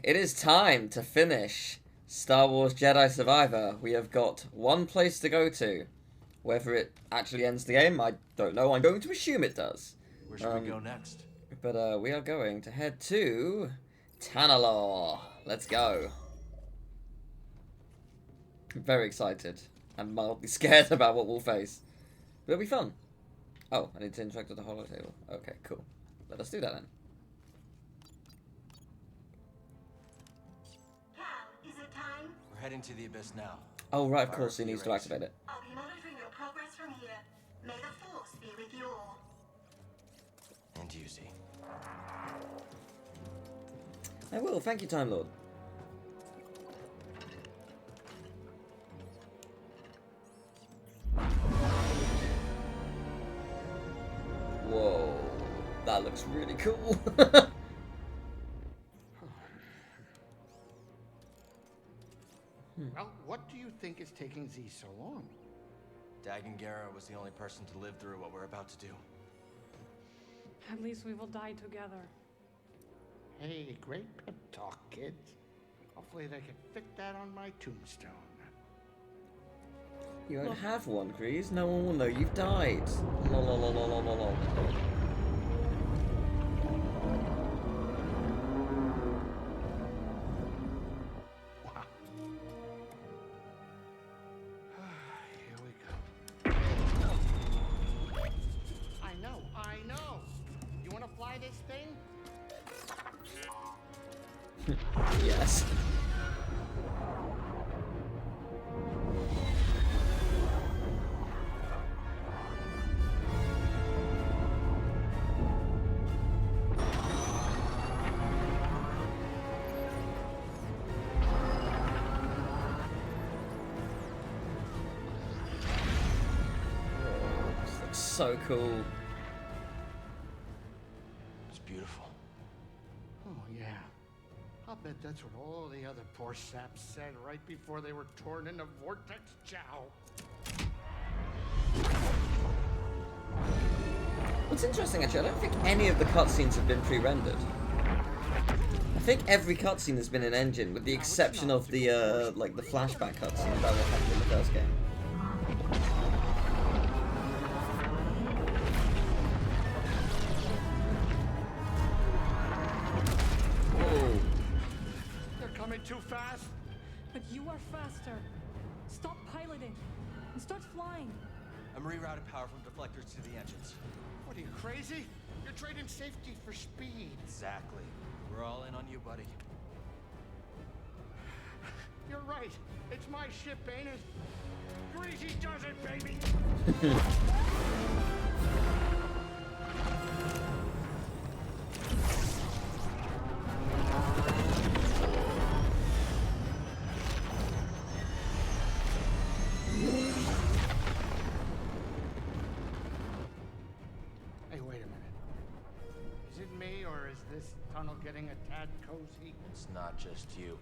it is time to finish Star Wars Jedi Survivor. We have got one place to go to. Whether it actually ends the game, I don't know. I'm going to assume it does. Where should we go next? But we are going to head to Tanalorr. Let's go. I'm very excited. I'm mildly scared about what we'll face. But it'll be fun. Oh, I need to interact with the holotable. Okay, cool. Let us do that then. Cal, is it time? We're heading to the Abyss now. Oh, right, of course he needs to activate it. I'll be monitoring your progress from here. May the Force be with you all. And you, Z. I will, thank you, Time Lord. Whoa, that looks really cool. Well, what do you think is taking Z so long? Dagan Gera was the only person to live through what we're about to do. At least we will die together. Hey, great pep talk, kids. Hopefully they can fit that on my tombstone. You won't have one, Grease. No one will know you've died. Lol, lol, lol, lol, lol, lol. Wow. Here we go. I know. You want to fly this thing? Yes. This looks so cool. It's beautiful. Oh, yeah. I'll bet that's what all the other poor saps said right before they were torn into Vortex Chow. What's interesting, actually, I don't think any of the cutscenes have been pre-rendered. I think every cutscene has been in engine, with the exception of the, like, the flashback cutscene about what happened in the first game. Whoa. They're coming too fast. But you are faster. Stop piloting and start flying. I'm rerouting power from deflectors to the engines. What are you, crazy? You're trading safety for speed. Exactly. We're all in on you, buddy. You're right. It's my ship, ain't it? Greasy does it, baby! Hey, wait a minute. Is it me, or is this tunnel getting a tad cozy? It's not just you.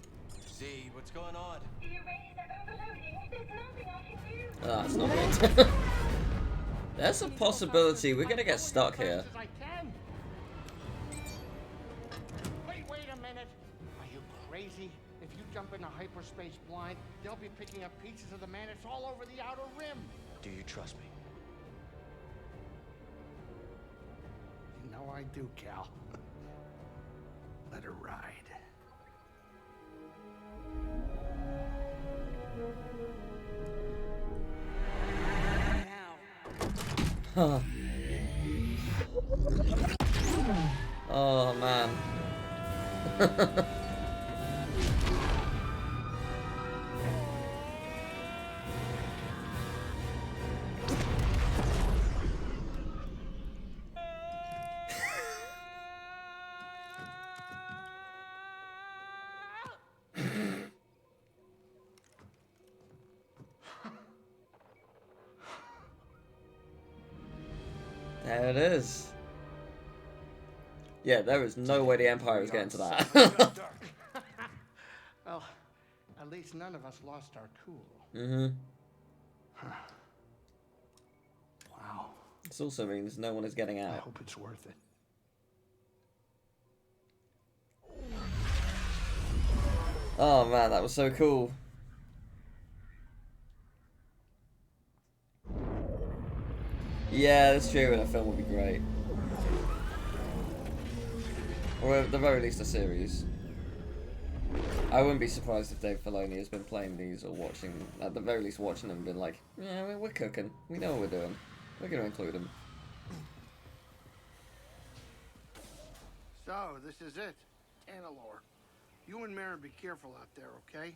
Z, what's going on? The arrays are overloading. There's nothing I can do. Ah, it's not good. There's a possibility we're gonna get stuck here. As I can. Wait a minute. Are you crazy? If you jump into hyperspace blind, they'll be picking up pieces of the Mantis all over the outer rim. Do you trust me? You know I do, Cal. Let her ride. Huh. Oh man. There it is. Yeah, there is no way the Empire is getting to that. Well, at least none of us lost our cool. Mm-hmm. Wow. This also means no one is getting I out. hope it's worth it. Oh man, that was so cool. Yeah, that's true, and a film would be great. Or at the very least a series. I wouldn't be surprised if Dave Filoni has been playing these or watching, at the very least watching them and been like, yeah, we're cooking. We know what we're doing. We're going to include them. So, this is it. Tanalor. You and Marin be careful out there, okay?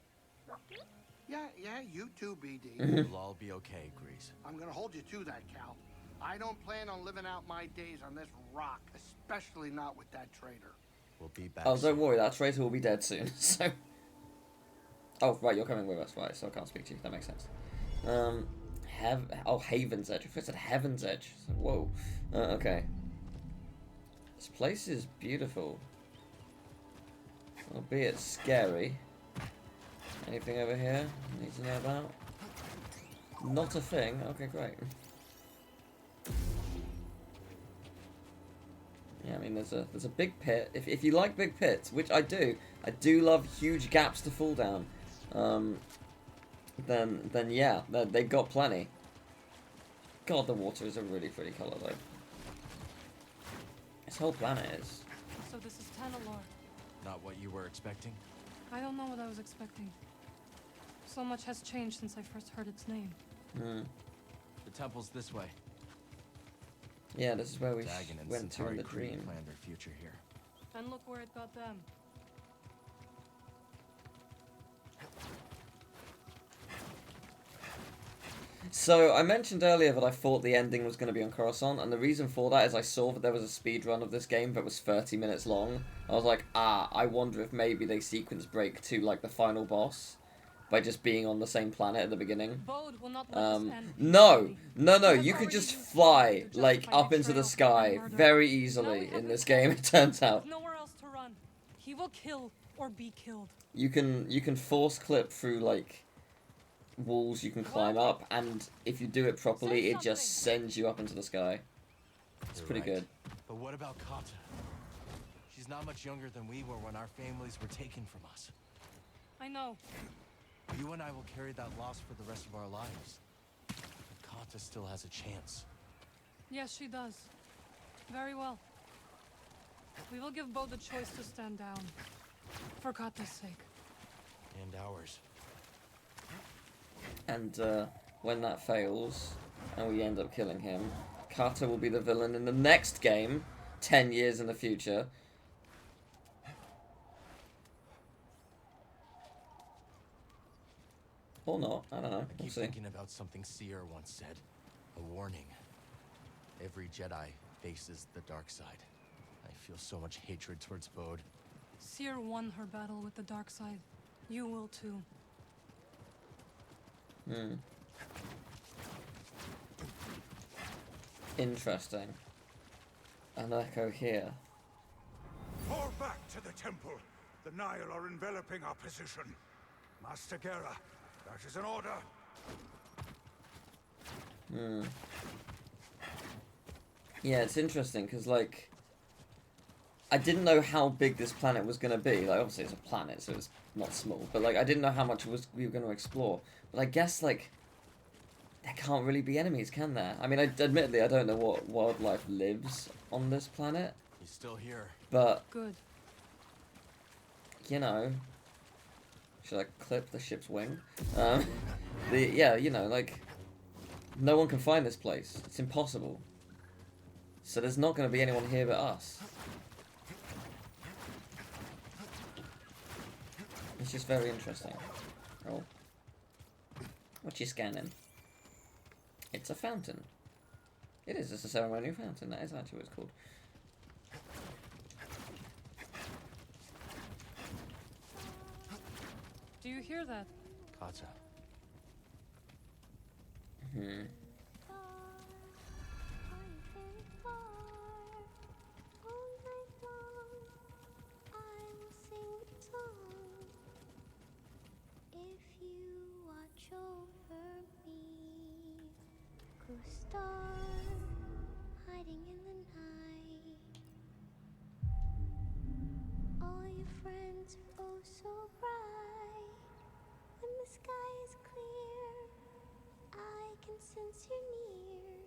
Yeah, you too, BD. We'll all be okay, Grease. I'm gonna hold you to that, Cal. I don't plan on living out my days on this rock, especially not with that traitor. We'll be back. Oh, don't worry, that traitor will be dead soon, so... Oh, right, you're coming with us, right, so I can't speak to you, that makes sense. Haven's Edge. I said Heaven's Edge. Whoa. Okay. This place is beautiful. Albeit scary. Anything over here I need to know about? Not a thing. Okay, great. Yeah, I mean, there's a big pit. If you like big pits, which I do love huge gaps to fall down. Then yeah, they've got plenty. God, the water is a really pretty color though. This whole planet is. So this is Tanalor. Not what you were expecting? I don't know what I was expecting. So much has changed since I first heard its name. The temple's this way. Yeah, this is where we Dagon and went to in Centauri the Creed dream. planned their future here. And look where it got them. So, I mentioned earlier that I thought the ending was going to be on Coruscant, and the reason for that is I saw that there was a speed run of this game that was 30 minutes long. I was like, I wonder if maybe they sequence break to, like, the final boss by just being on the same planet at the beginning. Bode will not let us end. No, you could just fly, like, up into the sky very easily in this game, it turns out. Nowhere else to run. He will kill or be killed. You can force clip through, like, walls you can climb up, and if you do it properly, it just sends you up into the sky. It's You're pretty right. good. But what about Kata? She's not much younger than we were when our families were taken from us. I know. You and I will carry that loss for the rest of our lives. But Kata still has a chance. Yes, she does. Very well. We will give Bode the choice to stand down. For Kata's sake. And ours. And when that fails, and we end up killing him, Kata will be the villain in the next game, 10 years in the future. Or not, I don't know, I we'll keep see. thinking about something Seer once said. A warning. Every Jedi faces the dark side. I feel so much hatred towards Bode. Seer won her battle with the dark side. You will too. Interesting. An echo here. Fall back to the temple. The Nile are enveloping our position. Master Gera, that is an order. Yeah, it's interesting, because, like, I didn't know how big this planet was going to be. Like, obviously it's a planet, so it's not small. But, like, I didn't know how much we were going to explore. But I guess, like, there can't really be enemies, can there? I mean, admittedly, I don't know what wildlife lives on this planet. He's still here. But, Good. you know... Should I clip the ship's wing? Yeah, you know, like... No one can find this place. It's impossible. So there's not going to be anyone here but us. It's just very interesting. Oh. What you scanning? It's a fountain. It is. It's a ceremonial fountain. That is actually what it's called. Do you hear that? Kata. Star hiding in the night. All your friends are oh so bright. since you're near,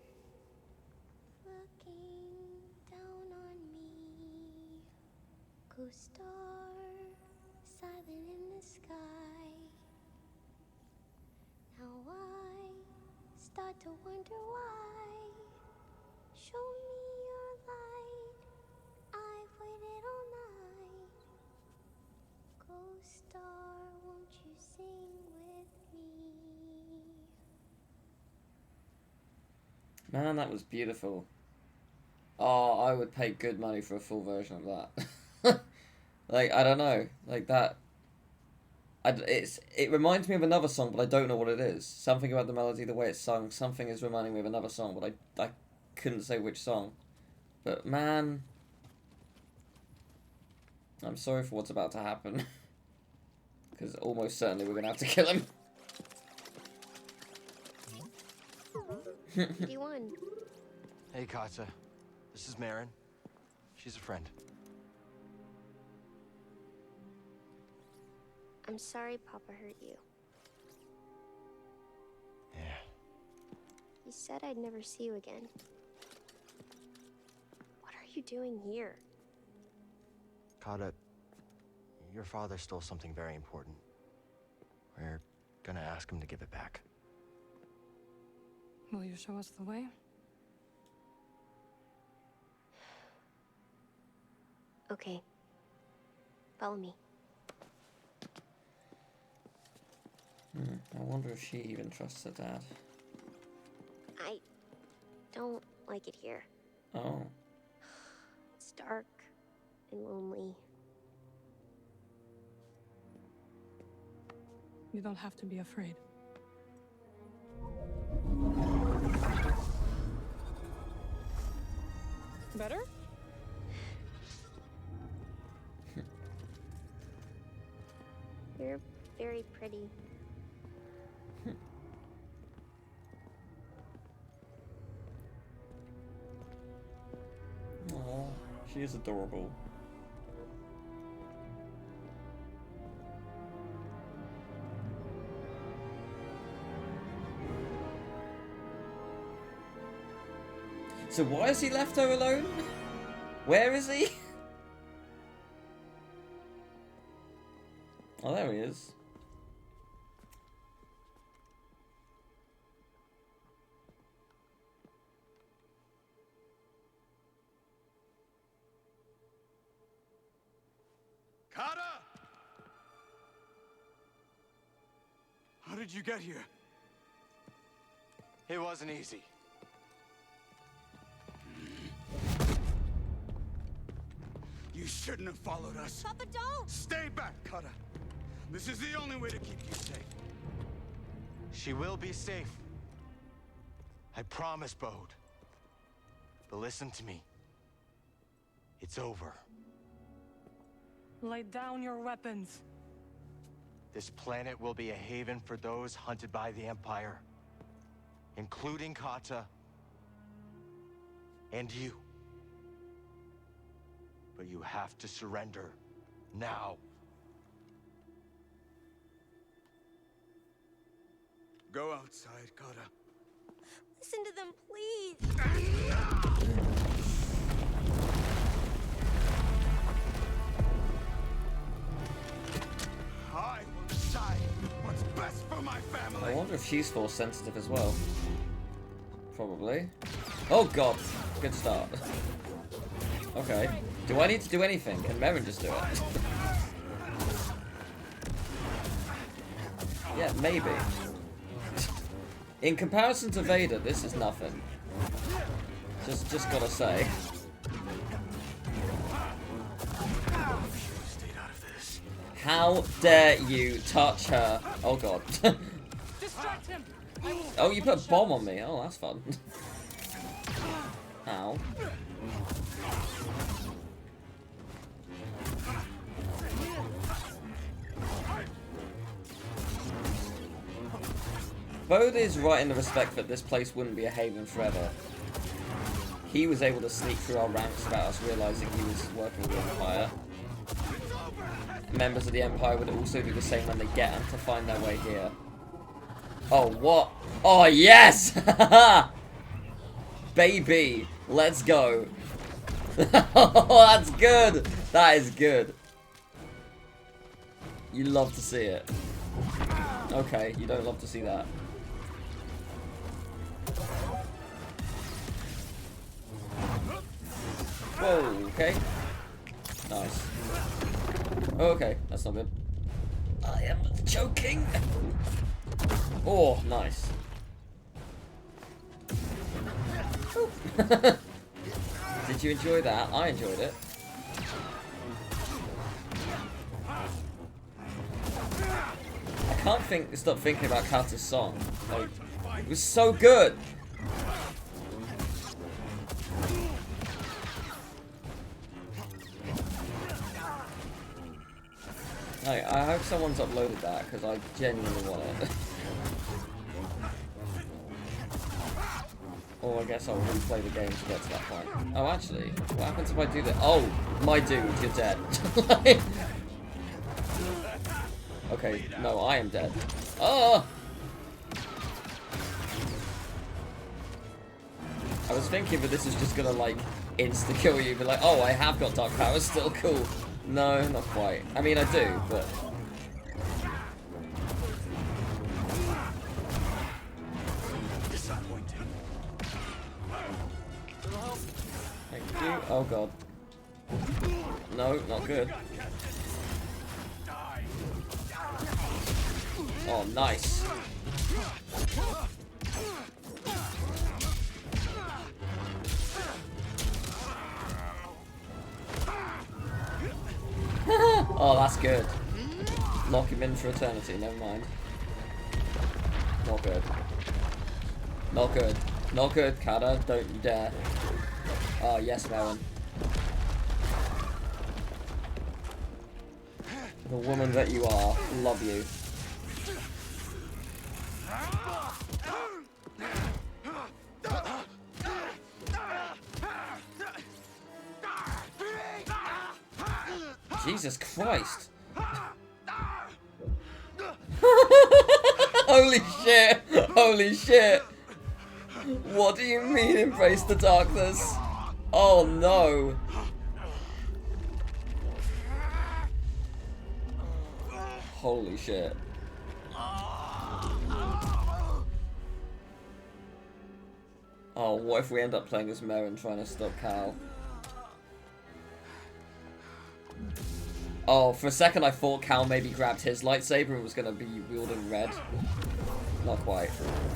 looking down on me. Co-star, silent in the sky. Now I start to wonder why. Show me your light. I've waited all night. Co-star, won't you sing with me? Man, that was beautiful. Oh, I would pay good money for a full version of that. Like, I don't know. Like, that... it reminds me of another song, but I don't know what it is. Something about the melody, the way it's sung. Something is reminding me of another song, but I couldn't say which song. But, man... I'm sorry for what's about to happen. Because almost certainly we're going to have to kill him. D1. Hey, Kata. This is Marin. She's a friend. I'm sorry Papa hurt you. Yeah. He said I'd never see you again. What are you doing here? Kata, your father stole something very important. We're gonna ask him to give it back. Will you show us the way? Okay. Follow me. I wonder if she even trusts her dad. I don't like it here. Oh. It's dark and lonely. You don't have to be afraid. Better? You're very pretty. Oh, she is adorable. So why has he left her alone? Where is he? Oh, there he is. Kata! How did you get here? It wasn't easy. You shouldn't have followed us. Papa, don't! Stay back, Kata. This is the only way to keep you safe. She will be safe. I promise, Bode. But listen to me. It's over. Lay down your weapons. This planet will be a haven for those hunted by the Empire, including Kata and you. But you have to surrender now. Go outside, Kata. Listen to them, please! I will decide what's best for my family. I wonder if she's force sensitive as well. Probably. Oh god, good start. Okay. Do I need to do anything? Can Merrin just do it? Yeah, maybe. In comparison to Vader, this is nothing. Just gotta say. How dare you touch her? Oh god. Distract him! Oh, you put a bomb on me. Oh, that's fun. Ow. Bode is right in the respect that this place wouldn't be a haven forever. He was able to sneak through our ranks without us realizing he was working with the Empire. Members of the Empire would also do the same when they get him to find their way here. Oh, what? Oh, yes! Baby, let's go. Oh, that's good. That is good. You love to see it. Okay, you don't love to see that. Whoa, okay. Nice. Okay, that's not good. I am choking. Oh, nice. Did you enjoy that? I enjoyed it. I can't stop thinking about Carter's song. Like, it was so good. I hope someone's uploaded that because I genuinely want it. Or I guess I'll replay the game to get to that point. Oh, actually, what happens if I do that? Oh, my dude, you're dead. Okay, no, I am dead. Oh! I was thinking that this is just gonna, like, insta-kill you, but like, oh, I have got dark powers, still cool. No, not quite. I mean, I do, but... Thank you. Oh, God. No, not good. Oh, nice. Oh, that's good. Lock him in for eternity, never mind. Not good. Not good. Not good, Kata. Don't you dare. Oh, yes, Melvin. The woman that you are. Love you. Jesus Christ. Holy shit. Holy shit. What do you mean embrace the darkness? Oh no. Holy shit. Oh, what if we end up playing as Merrin trying to stop Cal? Oh, for a second I thought Cal maybe grabbed his lightsaber and was going to be wielding red. Not quite.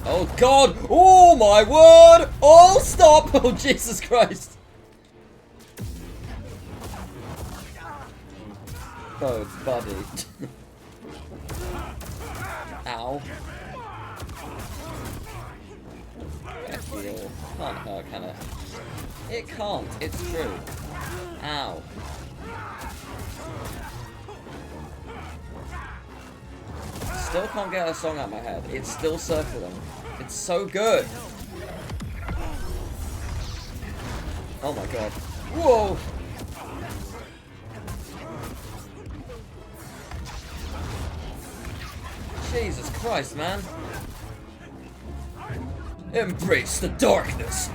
Oh god! Oh my word! Oh, stop! Oh, Jesus Christ! Oh, buddy. Ow. Heck you. Can't hurt, can it? It can't. It's true. Ow. Still can't get a song out of my head. It's still circling. It's so good. Oh my god. Whoa! Jesus Christ, man. Embrace the darkness.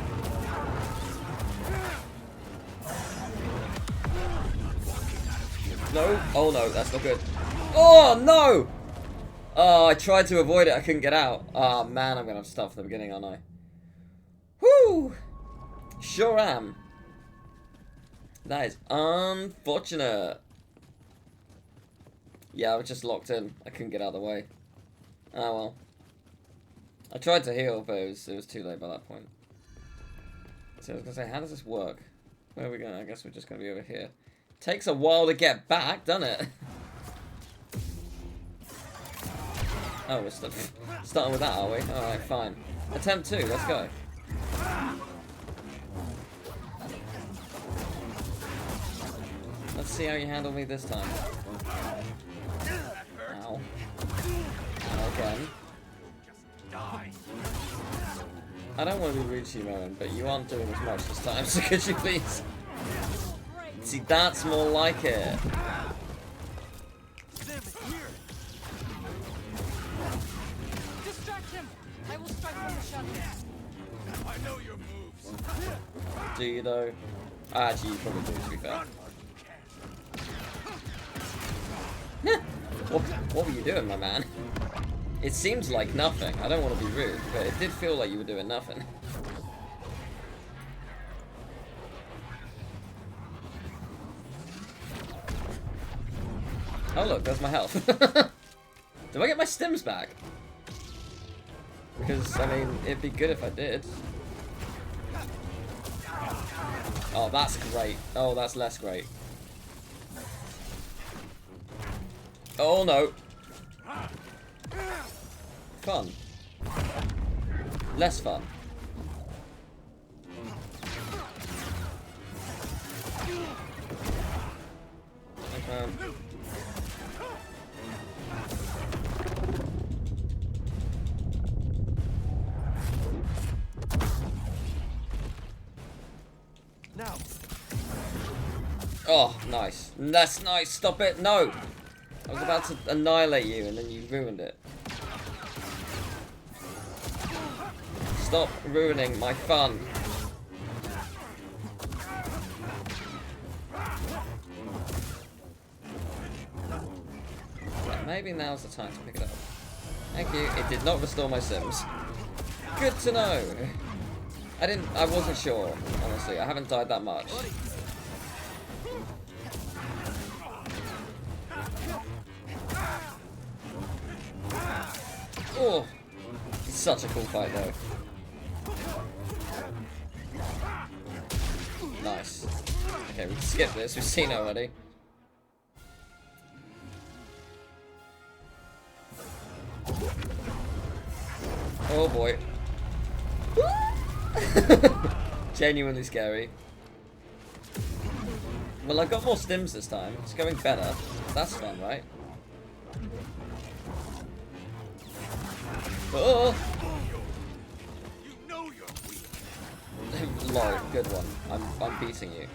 No. Oh no, that's not good. Oh no! Oh, I tried to avoid it. I couldn't get out. Oh man, I'm gonna have to start from the beginning, aren't I? Whoo! Sure am. That is unfortunate. Yeah, I was just locked in. I couldn't get out of the way. Oh well. I tried to heal, but it was too late by that point. So I was gonna say, how does this work? Where are we going? I guess we're just gonna be over here. Takes a while to get back, doesn't it? Oh, we're starting with that, are we? Alright, fine. Attempt 2, let's go. Let's see how you handle me this time. Ow. Ow again. I don't want to be rude to you, Merrin, but you aren't doing as much this time, so could you please? See, that's more like it. I will strike from the shadows. I know your moves. Do you though? Actually, you probably do, to be fair. What were you doing, my man? It seems like nothing. I don't want to be rude, but it did feel like you were doing nothing. Oh look, there's my health. Do I get my stims back? Because, I mean, it'd be good if I did. Oh, that's great. Oh, that's less great. Oh no. Fun. Less fun. Okay. Now. Oh, nice. That's nice. Stop it. No. I was about to annihilate you and then you ruined it. Stop ruining my fun. Yeah, maybe now's the time to pick it up. Thank you. It did not restore my sims. Good to know. I wasn't sure, honestly. I haven't died that much. Oh, it's such a cool fight though. Nice. Okay, we can skip this. We've seen it already. Oh boy. Genuinely scary. Well, I got more stims this time. It's going better. That's fun, right? Oh! You know you're weak. Lol, good one. I'm beating you.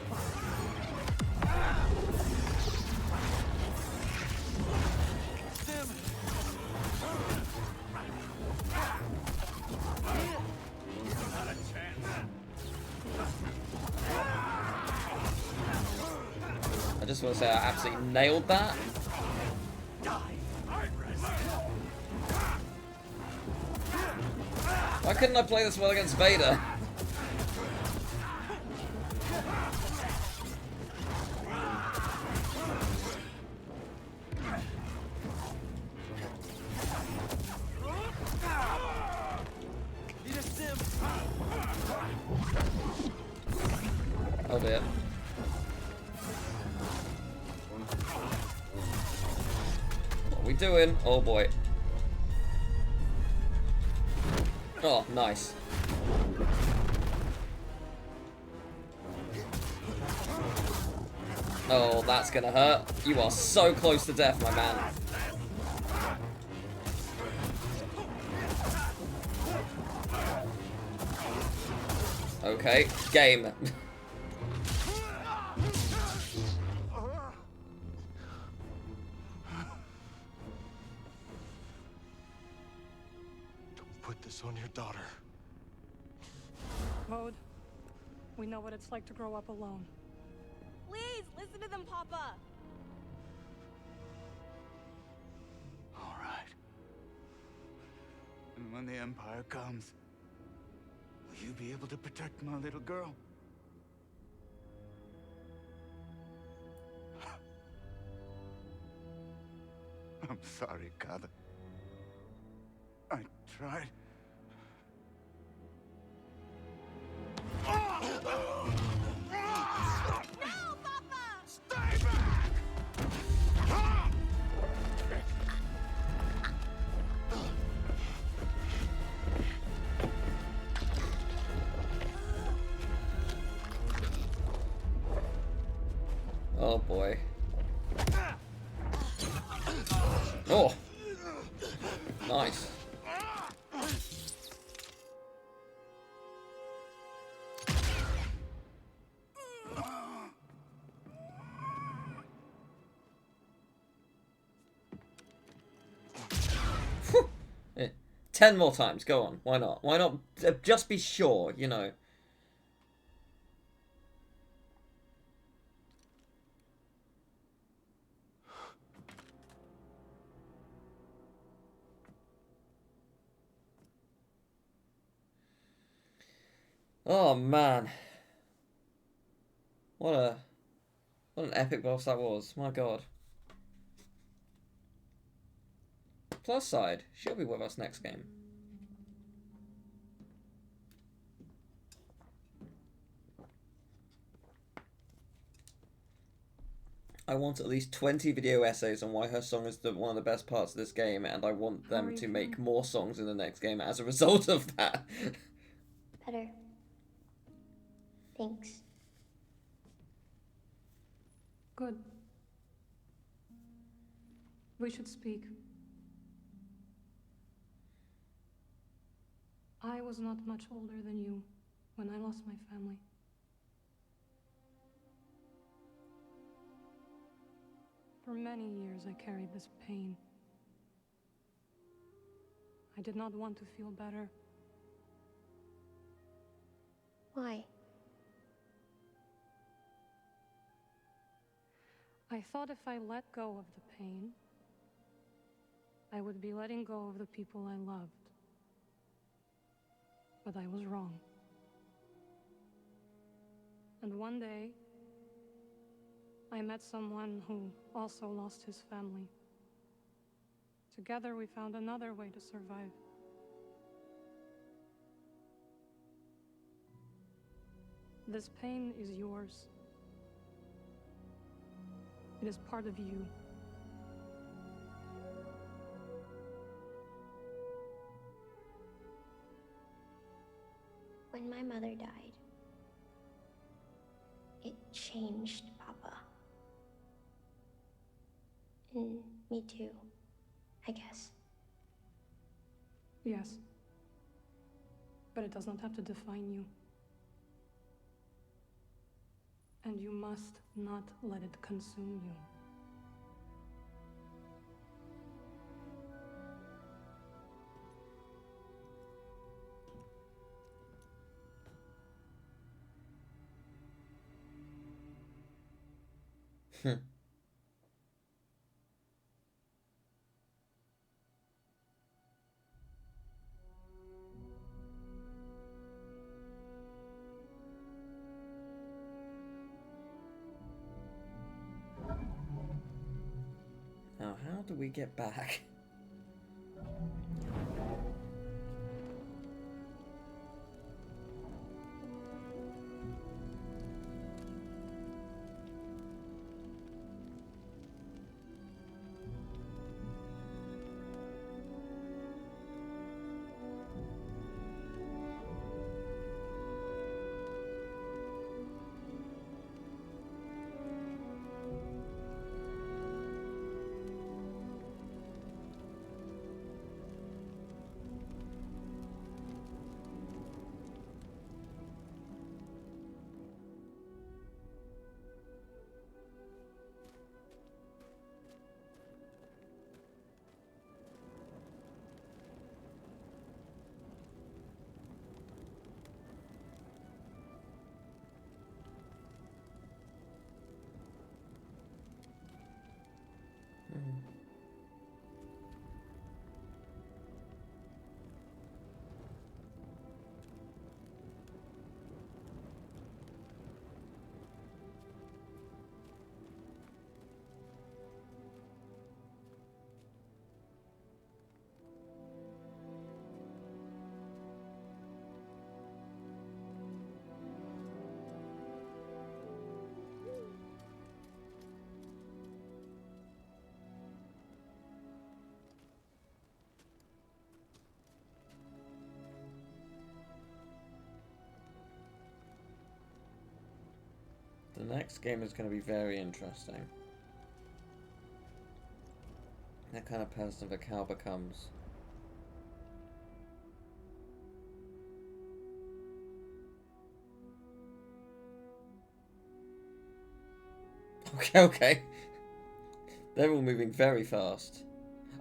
I just want to say I absolutely nailed that. Why couldn't I play this well against Vader? Oh dear. What are we doing? Oh boy. Oh, nice. Oh, that's gonna hurt. You are so close to death, my man. Okay, game. Put this on your daughter. Mode, we know what it's like to grow up alone. Please, listen to them, Papa. All right. And when the Empire comes, will you be able to protect my little girl? I'm sorry, Kada. I tried. No, Papa! Stay back! Oh boy. Oh! Nice. 10 more times. Go on. Why not? Why not just be sure, you know? Oh man. What an epic boss that was. My god. Plus side, she'll be with us next game. I want at least 20 video essays on why her song is one of the best parts of this game, and I want them to make more songs in the next game as a result of that. Better. Thanks. Good. We should speak. I was not much older than you when I lost my family. For many years I carried this pain. I did not want to feel better. Why? I thought if I let go of the pain, I would be letting go of the people I loved. But I was wrong. And one day, I met someone who also lost his family. Together we found another way to survive. This pain is yours. It is part of you. When my mother died, it changed Papa. And me too, I guess. Yes. But it does not have to define you. And you must not let it consume you. Now, how do we get back? The next game is going to be very interesting. That kind of person the cow becomes. Okay, okay. They're all moving very fast.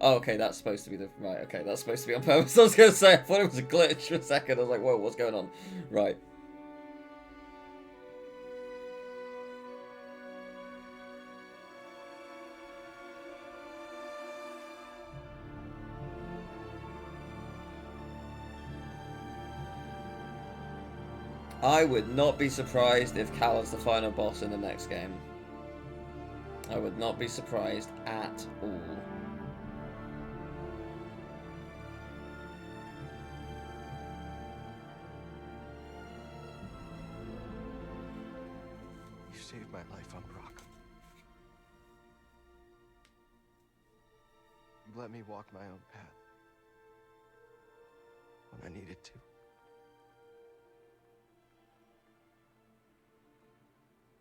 Oh, okay, that's supposed to be the... Right, okay, that's supposed to be on purpose. I was going to say, I thought it was a glitch for a second. I was like, whoa, what's going on? Right. I would not be surprised if Cal is the final boss in the next game. I would not be surprised at all. You saved my life, Umbrock. You let me walk my own path when I needed to.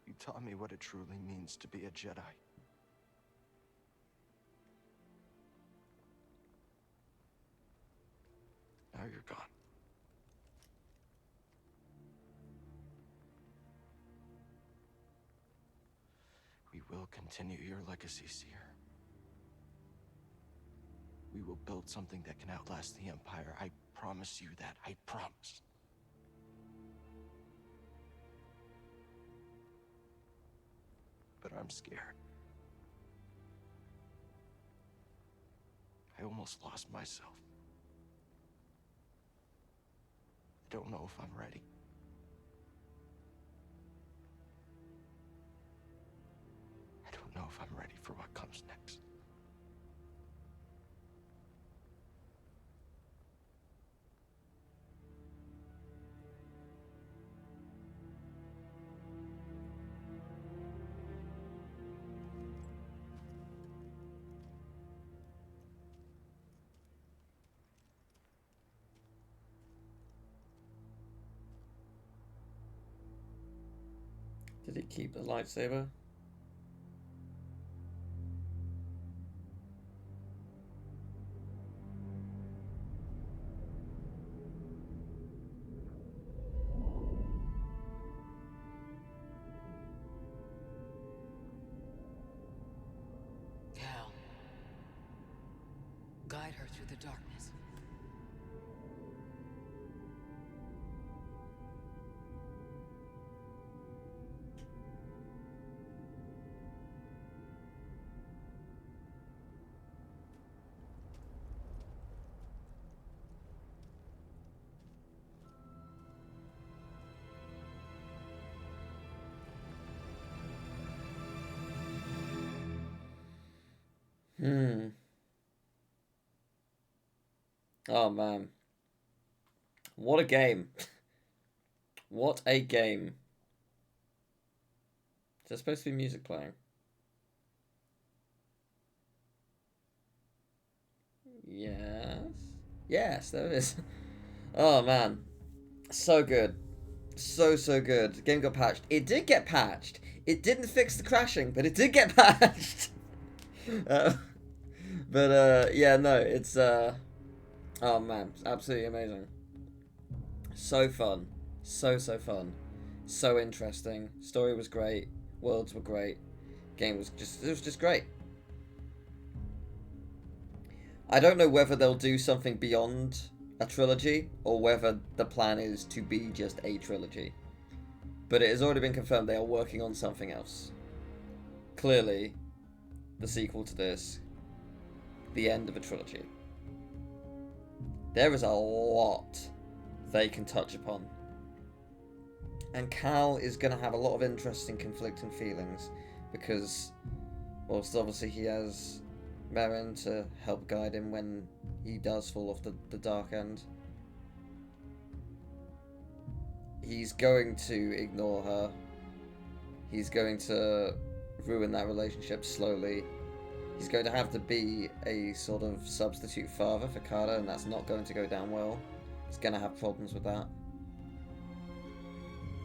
You taught me what it truly means to be a Jedi. Now you're gone. We will continue your legacy, Seer. We will build something that can outlast the Empire. I promise you that. I promise. But I'm scared. I almost lost myself. I don't know if I'm ready. I don't know if I'm ready for what comes next. Did he keep the lightsaber? Cal, guide her through the darkness. Oh man. What a game. What a game. Is there supposed to be music playing? Yes. Yes, there it is. Oh man. So good. So good. The game got patched. It did get patched. It didn't fix the crashing, but it did get patched. Yeah, no, it's oh man, it's absolutely amazing. So fun. So fun. So interesting. Story was great. Worlds were great. Game was just great. I don't know whether they'll do something beyond a trilogy or whether the plan is to be just a trilogy. But it has already been confirmed they are working on something else. Clearly, the sequel to this, the end of a trilogy. There is a lot they can touch upon. And Cal is going to have a lot of interesting conflicting feelings because, whilst obviously he has Merrin to help guide him when he does fall off the dark end, he's going to ignore her. He's going to ruin that relationship slowly. He's going to have to be a sort of substitute father for Carter, and that's not going to go down well. He's going to have problems with that.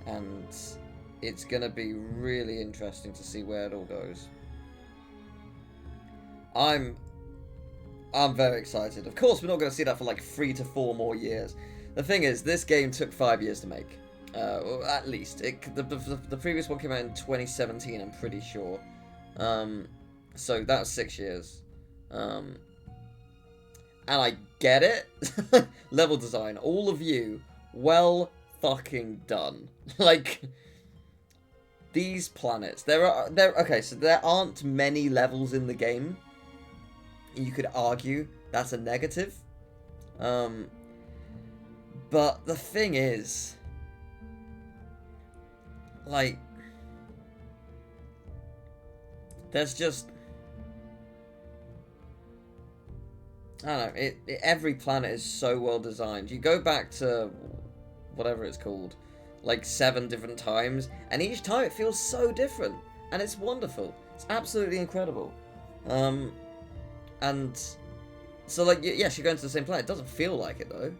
And it's going to be really interesting to see where it all goes. I'm very excited. Of course, we're not going to see that for like 3 to 4 more years. The thing is, this game took 5 years to make. At least. The previous one came out in 2017, I'm pretty sure. So that was 6 years. and I get it. Level design, all of you, well fucking done. Like, these planets, okay, so there aren't many levels in the game. You could argue that's a negative. But the thing is, like, there's just, I don't know, every planet is so well designed. You go back to whatever it's called, like 7 different times, and each time it feels so different, and it's wonderful. It's absolutely incredible. And so, like, yes, you're going to the same planet. It doesn't feel like it, though.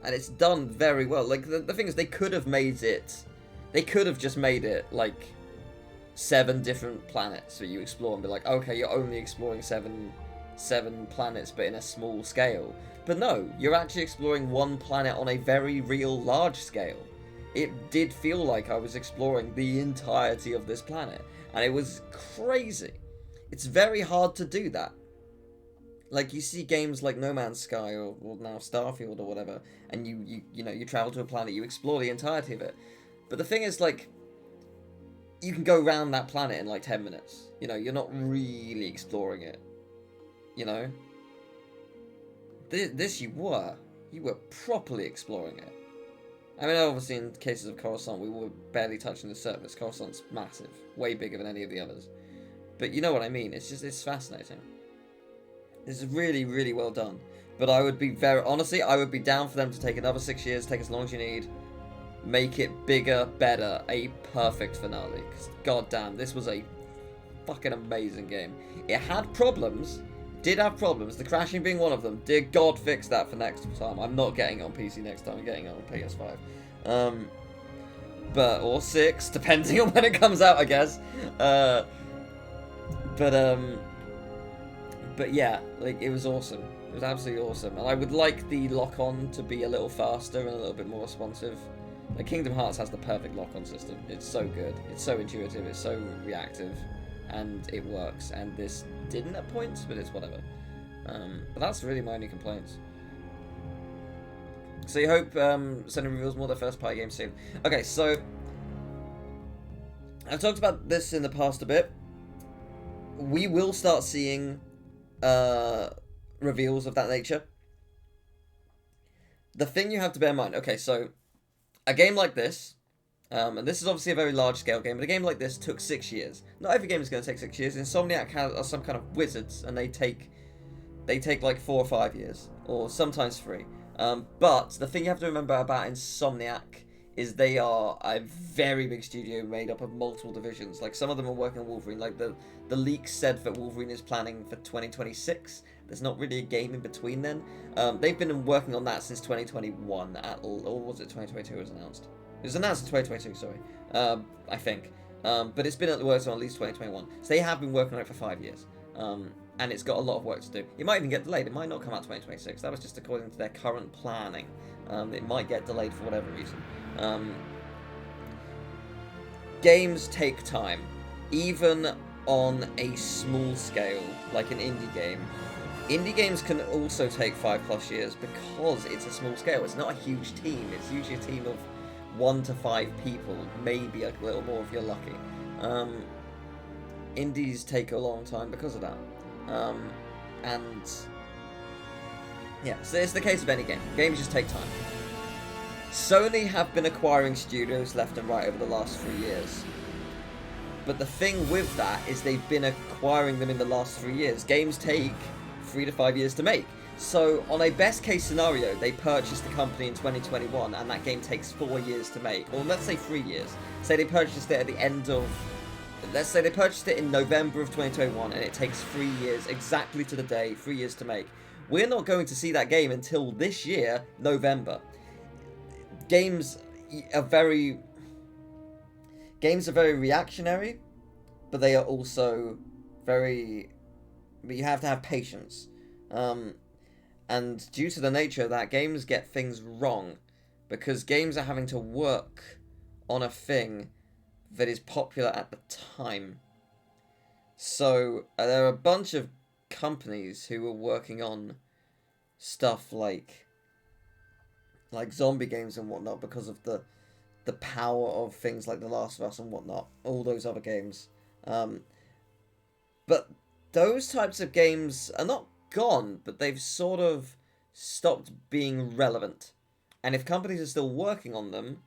And it's done very well. Like, the thing is, they could have made it... They could have just made it, like, 7 different planets that you explore and be like, okay, you're only exploring seven planets, but in a small scale. But no, you're actually exploring one planet on a very real large scale. It did feel like I was exploring the entirety of this planet. And it was crazy. It's very hard to do that. Like, you see games like No Man's Sky or now Starfield or whatever, and you travel to a planet, you explore the entirety of it. But the thing is, like, you can go around that planet in like 10 minutes. You know, you're not really exploring it. You know? This you were properly exploring it. I mean, obviously in cases of Coruscant, we were barely touching the surface. Coruscant's massive. Way bigger than any of the others. But you know what I mean, it's fascinating. This is really, really well done. But I would be honestly, I would be down for them to take another 6 years, take as long as you need, make it bigger, better, a perfect finale. Because, goddamn, this was a fucking amazing game. It had problems, did have problems, the crashing being one of them. Dear God, fix that for next time. I'm not getting it on PC next time, I'm getting it on PS5. Or 6, depending on when it comes out, I guess. But yeah, like, it was awesome. It was absolutely awesome. And I would like the lock-on to be a little faster and a little bit more responsive. Like, Kingdom Hearts has the perfect lock-on system. It's so good. It's so intuitive. It's so reactive. And it works. And this didn't at points, but it's whatever. But that's really my only complaints. So you hope Sony reveals more of their first-party games soon. Okay, so I've talked about this in the past a bit. We will start seeing reveals of that nature. The thing you have to bear in mind, okay, so a game like this, and this is obviously a very large scale game, but a game like this took 6 years. Not every game is going to take 6 years. Insomniac are some kind of wizards, and they take like 4 or 5 years, or sometimes 3. But the thing you have to remember about Insomniac is they are a very big studio made up of multiple divisions. Like, some of them are working on Wolverine. Like, the leaks said that Wolverine is planning for 2026. There's not really a game in between then. They've been working on that since 2021, or was it 2022 it was announced? It was announced in 2022, sorry. I think. But it's been at the works on at least 2021. So they have been working on it for 5 years. And it's got a lot of work to do. It might even get delayed. It might not come out 2026. That was just according to their current planning. It might get delayed for whatever reason. Games take time. Even on a small scale, like an indie game. Indie games can also take 5+ years because it's a small scale. It's not a huge team. It's usually a team of 1 to 5 people, maybe a little more if you're lucky. Indies take a long time because of that. And yeah, so it's the case of any game. Games just take time. Sony have been acquiring studios left and right over the last 3 years. But the thing with that is they've been acquiring them in the last 3 years. Games take 3 to 5 years to make. So on a best case scenario, they purchased the company in 2021 and that game takes 4 years to make. Or let's say 3 years. Say they purchased it at the end of... Let's say they purchased it in November of 2021 and it takes 3 years, exactly to the day, 3 years to make. We're not going to see that game until this year, November. Games are very reactionary, but they are also very... But you have to have patience. And due to the nature of that, games get things wrong. Because games are having to work on a thing that is popular at the time. So, there are a bunch of companies who are working on stuff like zombie games and whatnot because of the power of things like The Last of Us and whatnot, all those other games. But those types of games are not gone, but they've sort of stopped being relevant. And if companies are still working on them,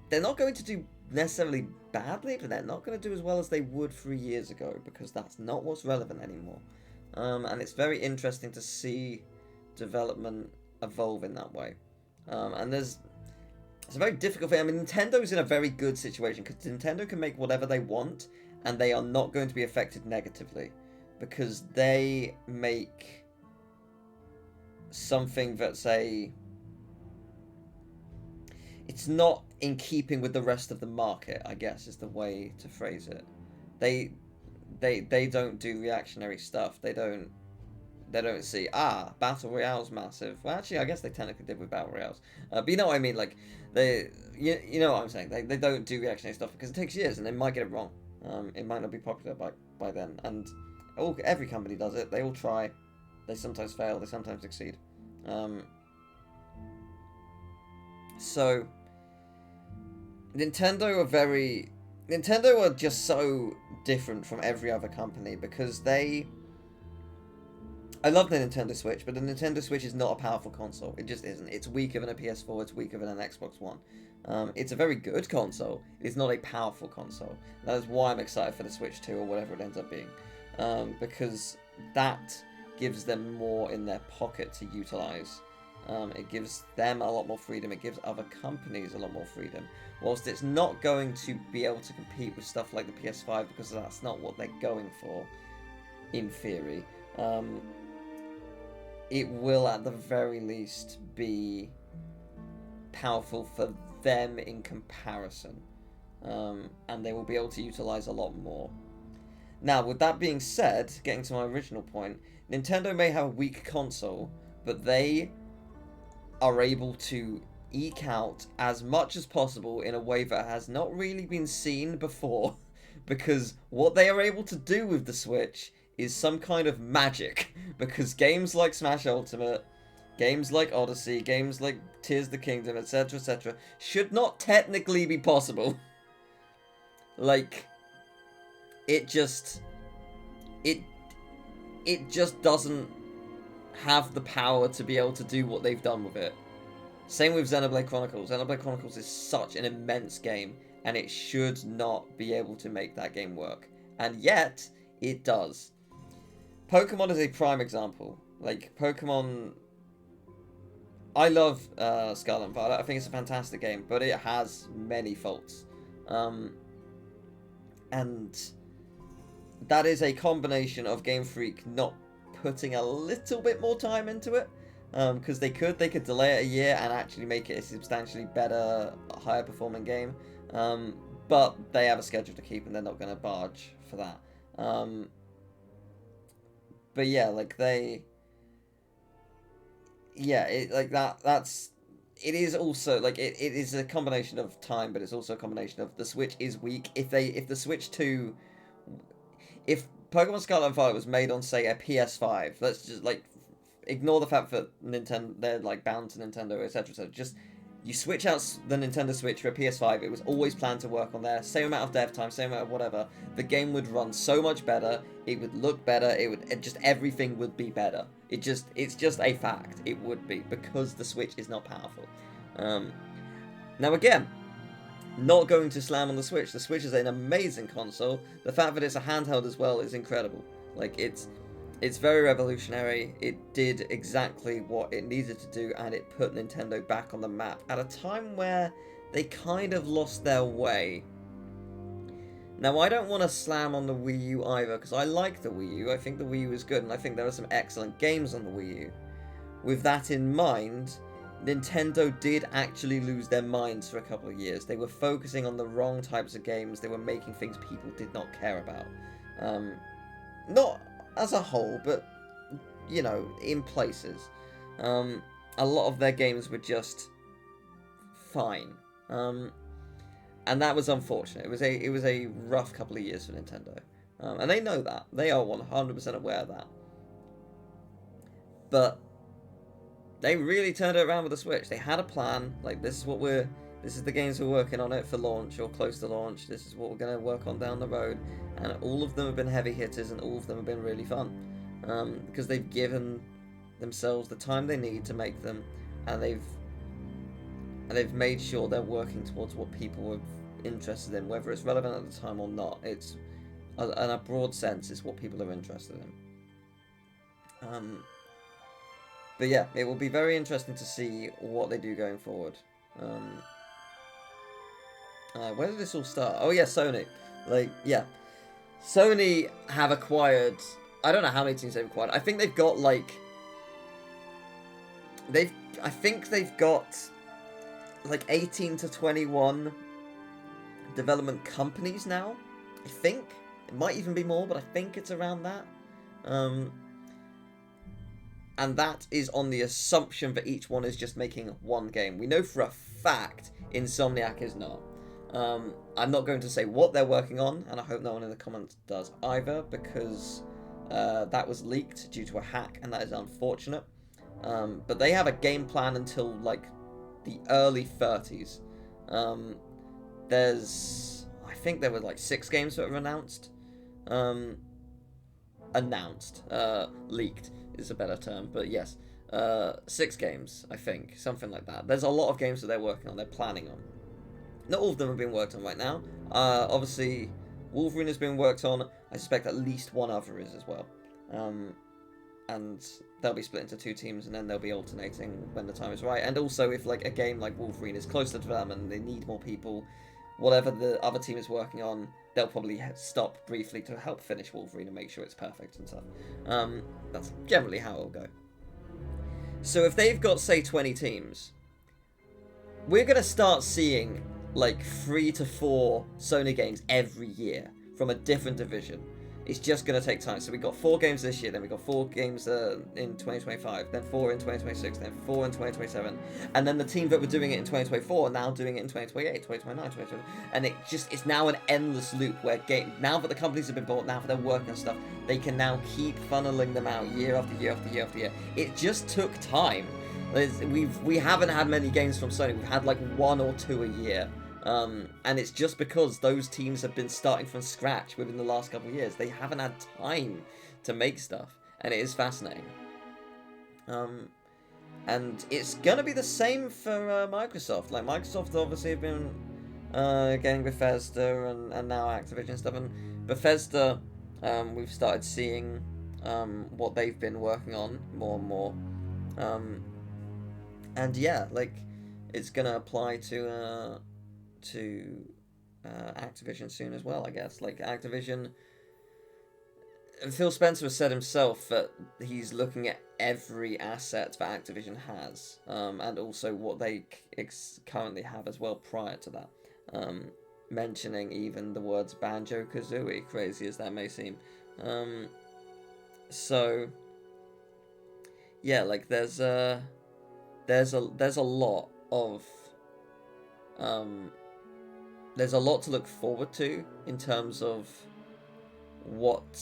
they're not going to do necessarily badly, but they're not going to do as well as they would 3 years ago, because that's not what's relevant anymore. And it's very interesting to see development evolve in that way. And it's a very difficult thing. I mean, Nintendo's in a very good situation, because Nintendo can make whatever they want, and they are not going to be affected negatively, because they make something that's it's not in keeping with the rest of the market, I guess is the way to phrase it. They don't do reactionary stuff. They don't see, Battle Royale's massive. Well, actually, I guess they technically did with Battle Royales. But you know what I mean, like, you know what I'm saying. They don't do reactionary stuff because it takes years, and they might get it wrong. It might not be popular by then. And every company does it. They all try. They sometimes fail. They sometimes succeed. So, Nintendo are just so different from every other company because I love the Nintendo Switch, but the Nintendo Switch is not a powerful console. It just isn't. It's weaker than a PS4. It's weaker than an Xbox One. It's a very good console. It's not a powerful console. That is why I'm excited for the Switch 2 or whatever it ends up being. Because that gives them more in their pocket to utilize. It gives them a lot more freedom. It gives other companies a lot more freedom. Whilst it's not going to be able to compete with stuff like the PS5 because that's not what they're going for, in theory. It will at the very least be powerful for them in comparison. And they will be able to utilize a lot more. Now, with that being said, getting to my original point, Nintendo may have a weak console, but they are able to eke out as much as possible in a way that has not really been seen before, because what they are able to do with the Switch is some kind of magic, because games like Smash Ultimate, games like Odyssey, games like Tears of the Kingdom, etc., should not technically be possible. Like, it just doesn't have the power to be able to do what they've done with it. Same with Xenoblade Chronicles. Xenoblade Chronicles is such an immense game, and it should not be able to make that game work. And yet, it does. Pokemon is a prime example. Like, Pokemon... I love Scarlet and Violet. I think it's a fantastic game, but it has many faults. And that is a combination of Game Freak not putting a little bit more time into it, because they could delay it a year and actually make it a substantially better, higher performing game, but they have a schedule to keep and they're not going to barge for that. But yeah, like it is also like it is a combination of time, but it's also a combination of the Switch is weak. If the Switch 2, if Pokemon Scarlet and Violet was made on, say, a PS5, let's just, like, ignore the fact that Nintendo, they're, like, bound to Nintendo, etc. Just, you switch out the Nintendo Switch for a PS5, it was always planned to work on there, same amount of dev time, same amount of whatever, the game would run so much better, it would look better, everything would be better. It's just a fact, it would be, because the Switch is not powerful. Now again, not going to slam on the Switch. The Switch is an amazing console. The fact that it's a handheld as well is incredible. Like, it's very revolutionary. It did exactly what it needed to do, and it put Nintendo back on the map at a time where they kind of lost their way. Now, I don't want to slam on the Wii U either, because I like the Wii U. I think the Wii U is good, and I think there are some excellent games on the Wii U. With that in mind, Nintendo did actually lose their minds for a couple of years. They were focusing on the wrong types of games. They were making things people did not care about. Not as a whole, but, you know, in places. A lot of their games were just fine. And that was unfortunate. It was a rough couple of years for Nintendo. And they know that. They are 100% aware of that. But they really turned it around with the Switch. They had a plan. Like, this is the games we're working on it for launch or close to launch. This is what we're going to work on down the road. And all of them have been heavy hitters, and all of them have been really fun. Because they've given themselves the time they need to make them, and they've made sure they're working towards what people are interested in, whether it's relevant at the time or not. It's, in a broad sense, it's what people are interested in. But yeah, it will be very interesting to see what they do going forward. Where did this all start? Oh yeah, Sony. Like, yeah. Sony have acquired... I don't know how many teams they've acquired. I think they've got, like... I think they've got, like, 18 to 21 development companies now. I think. It might even be more, but I think it's around that. And that is on the assumption that each one is just making one game. We know for a fact Insomniac is not. I'm not going to say what they're working on, and I hope no one in the comments does either, because that was leaked due to a hack, and that is unfortunate. But they have a game plan until, like, the early 30s. I think there were, like, 6 games that were announced. Leaked is a better term, but yes. 6 games, I think. Something like that. There's a lot of games that they're working on, they're planning on. Not all of them are being worked on right now. Obviously, Wolverine has been worked on. I suspect at least one other is as well. And they'll be split into 2 teams, and then they'll be alternating when the time is right. And also, if like a game like Wolverine is close to development and they need more people, whatever the other team is working on, they'll probably stop briefly to help finish Wolverine and make sure it's perfect and stuff. That's generally how it'll go. So if they've got, say, 20 teams, we're going to start seeing like 3 to 4 Sony games every year from a different division. It's just going to take time. So we got 4 games this year, then we got 4 games in 2025, then 4 in 2026, then 4 in 2027, and then the team that were doing it in 2024 are now doing it in 2028, 2029, 2029, and it's now an endless loop where now that the companies have been bought, now that they're working on stuff, they can now keep funneling them out year after year after year after year. It just took time. We haven't had many games from Sony. We've had like 1 or 2 a year. And it's just because those teams have been starting from scratch within the last couple of years. They haven't had time to make stuff, and it is fascinating. And it's gonna be the same for Microsoft. Like, Microsoft obviously have been getting Bethesda and now Activision and stuff. And Bethesda, we've started seeing what they've been working on more and more. And yeah, like, it's gonna apply to Activision soon as well, I guess. Like, Activision, Phil Spencer has said himself that he's looking at every asset that Activision has, and also what they currently have as well prior to that, mentioning even the words Banjo-Kazooie, crazy as that may seem. So yeah, like, there's a lot of there's a lot to look forward to in terms of what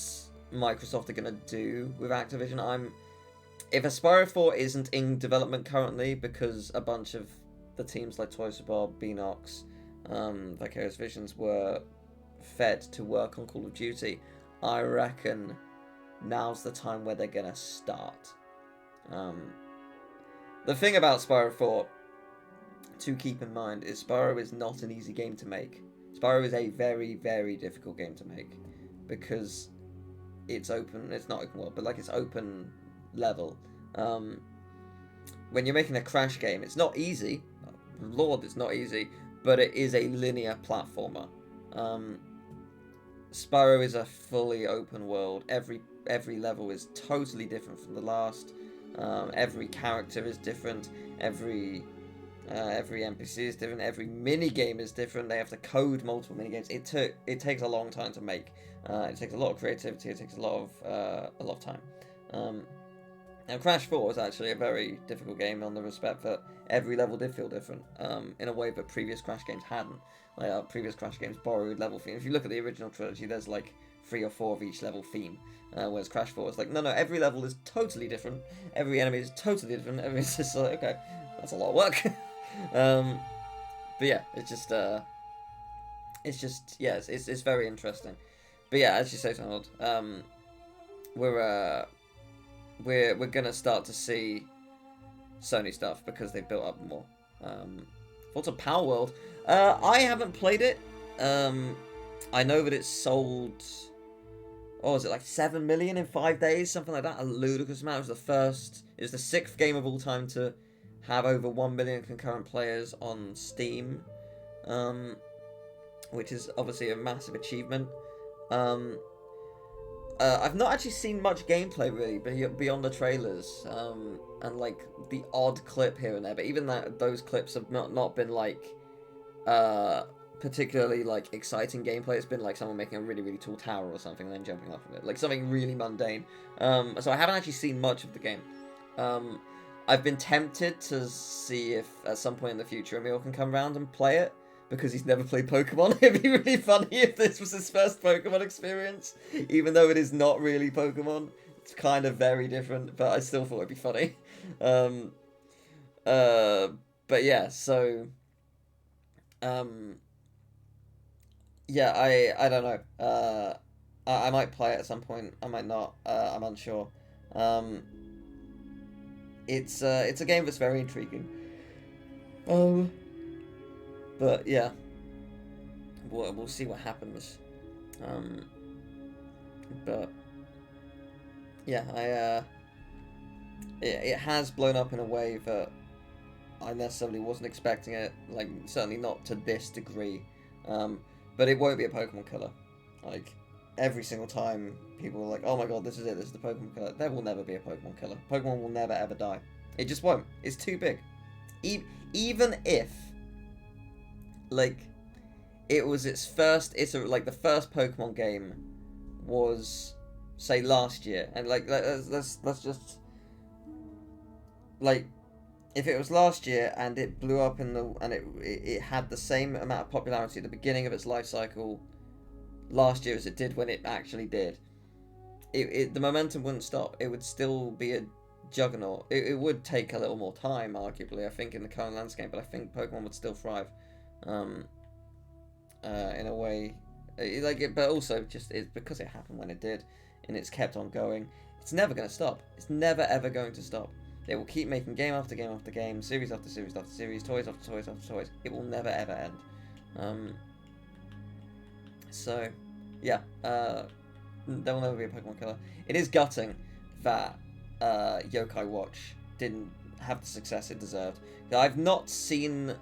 Microsoft are going to do with Activision. If Aspyro 4 isn't in development currently because a bunch of the teams like Toys for Bob, Beanox, Vicarious Visions were fed to work on Call of Duty, I reckon now's the time where they're going to start. The thing about Spyro 4 to keep in mind is Spyro is not an easy game to make. Spyro is a very, very difficult game to make because it's open. It's not open world, but like, it's open level. When you're making a Crash game, it's not easy. Lord, it's not easy, but it is a linear platformer. Spyro is a fully open world. Every level is totally different from the last. Every character is different. Every NPC is different. Every mini game is different. They have to code multiple mini games. It takes a long time to make. It takes a lot of creativity. It takes a lot of time. Now, Crash 4 was actually a very difficult game on the respect that every level did feel different, in a way that previous Crash games hadn't. Like, previous Crash games borrowed level themes. If you look at the original trilogy, there's like 3 or 4 of each level theme. Whereas Crash 4 is like, no, every level is totally different. Every enemy is totally different. Everything's just like, okay, that's a lot of work. But yeah, it's just yeah, it's very interesting. But yeah, as you say, Donald, we're gonna start to see Sony stuff because they built up more. Thoughts on Power World? I haven't played it. I know that it's sold. Oh, was it like 7 million in 5 days, something like that? A ludicrous amount. It was the 6th game of all time to have over 1 million concurrent players on Steam, which is obviously a massive achievement. I've not actually seen much gameplay really beyond the trailers, and like the odd clip here and there. But even those clips have not been like particularly like exciting gameplay. It's been like someone making a really tall tower or something and then jumping off of it, like something really mundane. So I haven't actually seen much of the game. I've been tempted to see if at some point in the future Emil can come around and play it, because he's never played Pokemon. It'd be really funny if this was his first Pokemon experience, even though it is not really Pokemon. It's kind of very different, but I still thought it'd be funny. But yeah, so yeah, I don't know. I might play it at some point. I might not. I'm unsure. It's a game that's very intriguing. But yeah, we'll see what happens. But yeah, it has blown up in a way that I necessarily wasn't expecting it. Like, certainly not to this degree. But it won't be a Pokemon killer. Like, every single time people are like, oh my god, this is it, this is the Pokemon killer. There will never be a Pokemon killer. Pokemon will never ever die. It just won't. It's too big. Even if, like, it was the first Pokemon game was, say, last year, and like let's just, like, if it was last year and it blew up and it had the same amount of popularity at the beginning of its life cycle last year as it did when it actually did, the momentum wouldn't stop. It would still be a juggernaut. It would take a little more time, arguably, I think, in the current landscape, but I think Pokemon would still thrive. In a way, but also just it's because it happened when it did, and it's kept on going. It's never going to stop. It's never ever going to stop. They will keep making game after game after game, series after series after series, toys after toys after toys. It will never ever end. So yeah, there will never be a Pokemon killer. It is gutting that Yokai Watch didn't have the success it deserved. I've not seen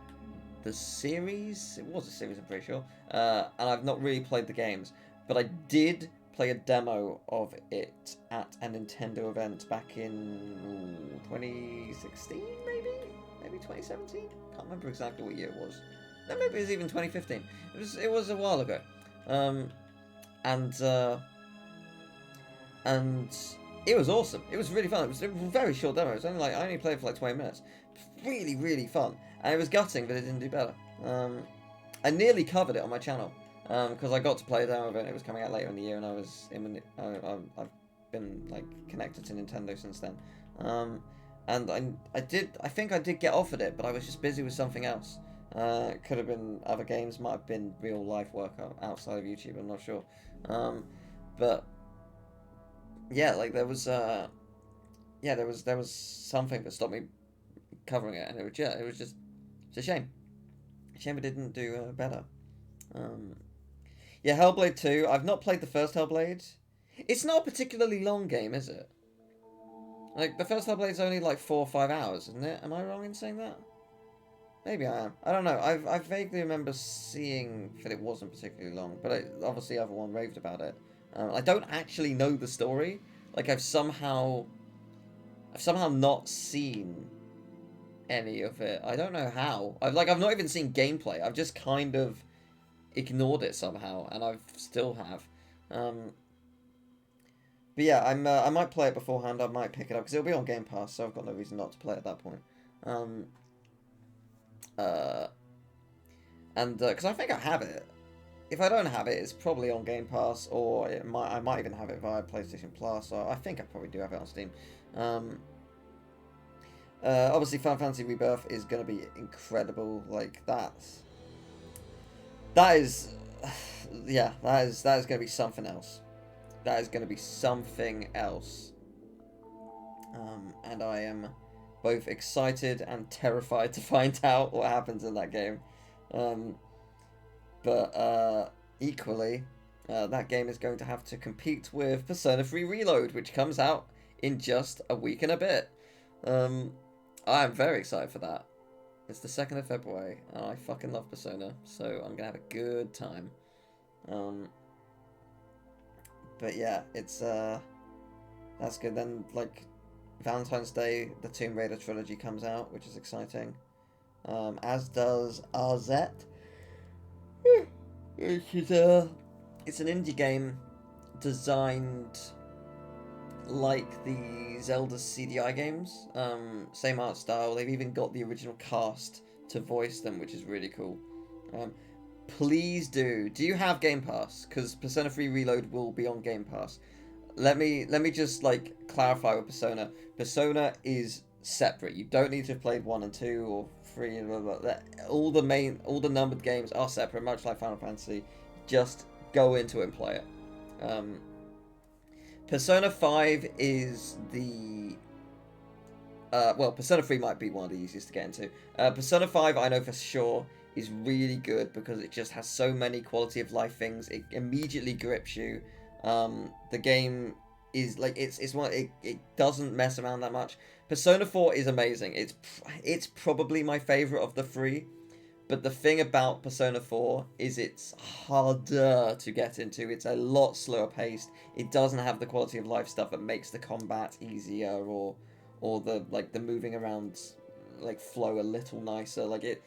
the series. It was a series, I'm pretty sure. And I've not really played the games, but I did play a demo of it at a Nintendo event back in 2016, maybe 2017. Can't remember exactly what year it was. No, maybe it was even 2015. It was a while ago. And it was awesome. It was really fun. It was a very short demo. It was only I only played it for like 20 minutes. Really fun. And it was gutting, but it didn't do better. I nearly covered it on my channel because I got to play a demo of it. It was coming out later in the year, and I've been like connected to Nintendo since then. And I think I did get offered it, but I was just busy with something else. Could have been other games, might have been real life work outside of YouTube. I'm not sure. But yeah, like there was something that stopped me covering it, and it was just, it's a shame. It didn't do better. Yeah, Hellblade 2. I've not played the first Hellblade. It's not a particularly long game, is it? Like, the first Hellblade's only like 4 or 5 hours, isn't it? Am I wrong in saying that? Maybe I am. I don't know. I vaguely remember seeing that it wasn't particularly long, but obviously everyone raved about it. I don't actually know the story. Like, I've somehow not seen any of it. I don't know how. I've not even seen gameplay. I've just kind of ignored it somehow, and I still have. But yeah, I might play it beforehand. I might pick it up because it'll be on Game Pass, so I've got no reason not to play at that point. And because I think I have it. if I don't have it, it's probably on Game Pass, or I might even have it via PlayStation Plus, or I think I probably do have it on Steam. Obviously, Final Fantasy Rebirth is going to be incredible. Like, that is going to be something else. That is going to be something else. And I am both excited and terrified to find out what happens in that game. But equally, that game is going to have to compete with Persona 3 Reload, which comes out in just a week and a bit. I am very excited for that. It's the 2nd of February, and I fucking love Persona, so I'm gonna have a good time. But yeah, it's that's good. Then, like, Valentine's Day, the Tomb Raider trilogy comes out, which is exciting. As does RZ. It's an indie game designed like the Zelda CDI games. Same art style. They've even got the original cast to voice them, which is really cool. Please do. Do you have Game Pass? Because Persona 3 Reload will be on Game Pass. Let me just, like, clarify with Persona. Persona is separate. You don't need to have played 1 and 2 or 3 and blah, blah, blah. All the numbered games are separate, much like Final Fantasy. Just go into it and play it. Persona 5 is the... well, Persona 3 might be one of the easiest to get into. Persona 5, I know for sure, is really good because it just has so many quality of life things. It immediately grips you. The game is, like, it's one... It doesn't mess around that much. Persona 4 is amazing. It's probably my favourite of the 3. But the thing about Persona 4 is it's harder to get into. It's a lot slower paced. It doesn't have the quality of life stuff that makes the combat easier or the, like, the moving around, like, flow a little nicer. Like,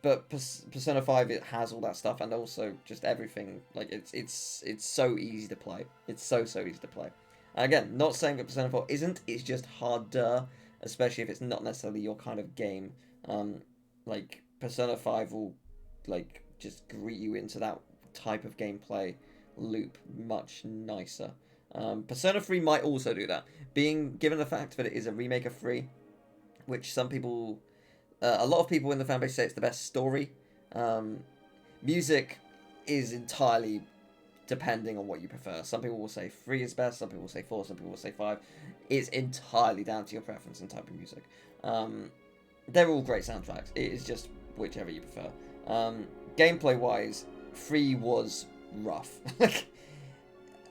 but Persona 5, it has all that stuff and also just everything. Like, it's so easy to play. It's so easy to play. And again, not saying that Persona 4 isn't. It's just harder, especially if it's not necessarily your kind of game. Like, Persona 5 will, like, just greet you into that type of gameplay loop much nicer. Persona 3 might also do that. Being given the fact that it is a remake of 3, which some people... a lot of people in the fanbase say it's the best story. Music is entirely depending on what you prefer. Some people will say 3 is best, some people will say 4, some people will say 5. It's entirely down to your preference and type of music. They're all great soundtracks. It is just whichever you prefer. Gameplay-wise, 3 was rough.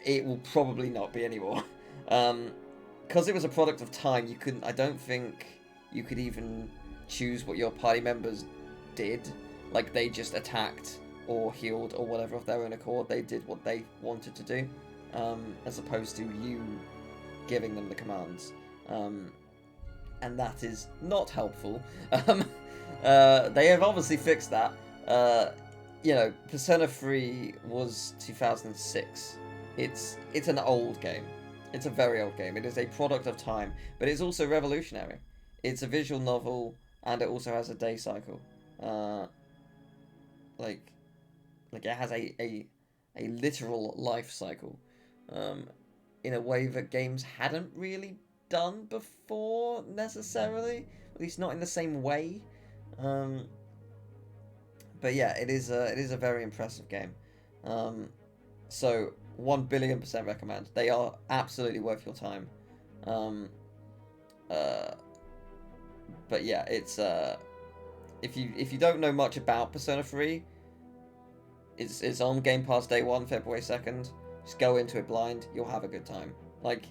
It will probably not be anymore. Because it was a product of time, you couldn't... I don't think you could even choose what your party members did. Like, they just attacked or healed or whatever of their own accord. They did what they wanted to do, as opposed to you giving them the commands. And that is not helpful. They have obviously fixed that. You know, Persona 3 was 2006. It's an old game. It's a very old game. It is a product of time, but it's also revolutionary. It's a visual novel, and it also has a day cycle. Like it has a literal life cycle, in a way that games hadn't really done before necessarily, at least not in the same way. But yeah, it is a very impressive game. So 1,000,000,000% recommend. They are absolutely worth your time. But yeah, it's if you don't know much about Persona 3, it's on Game Pass day 1, February 2nd. Just go into it blind. You'll have a good time. Like,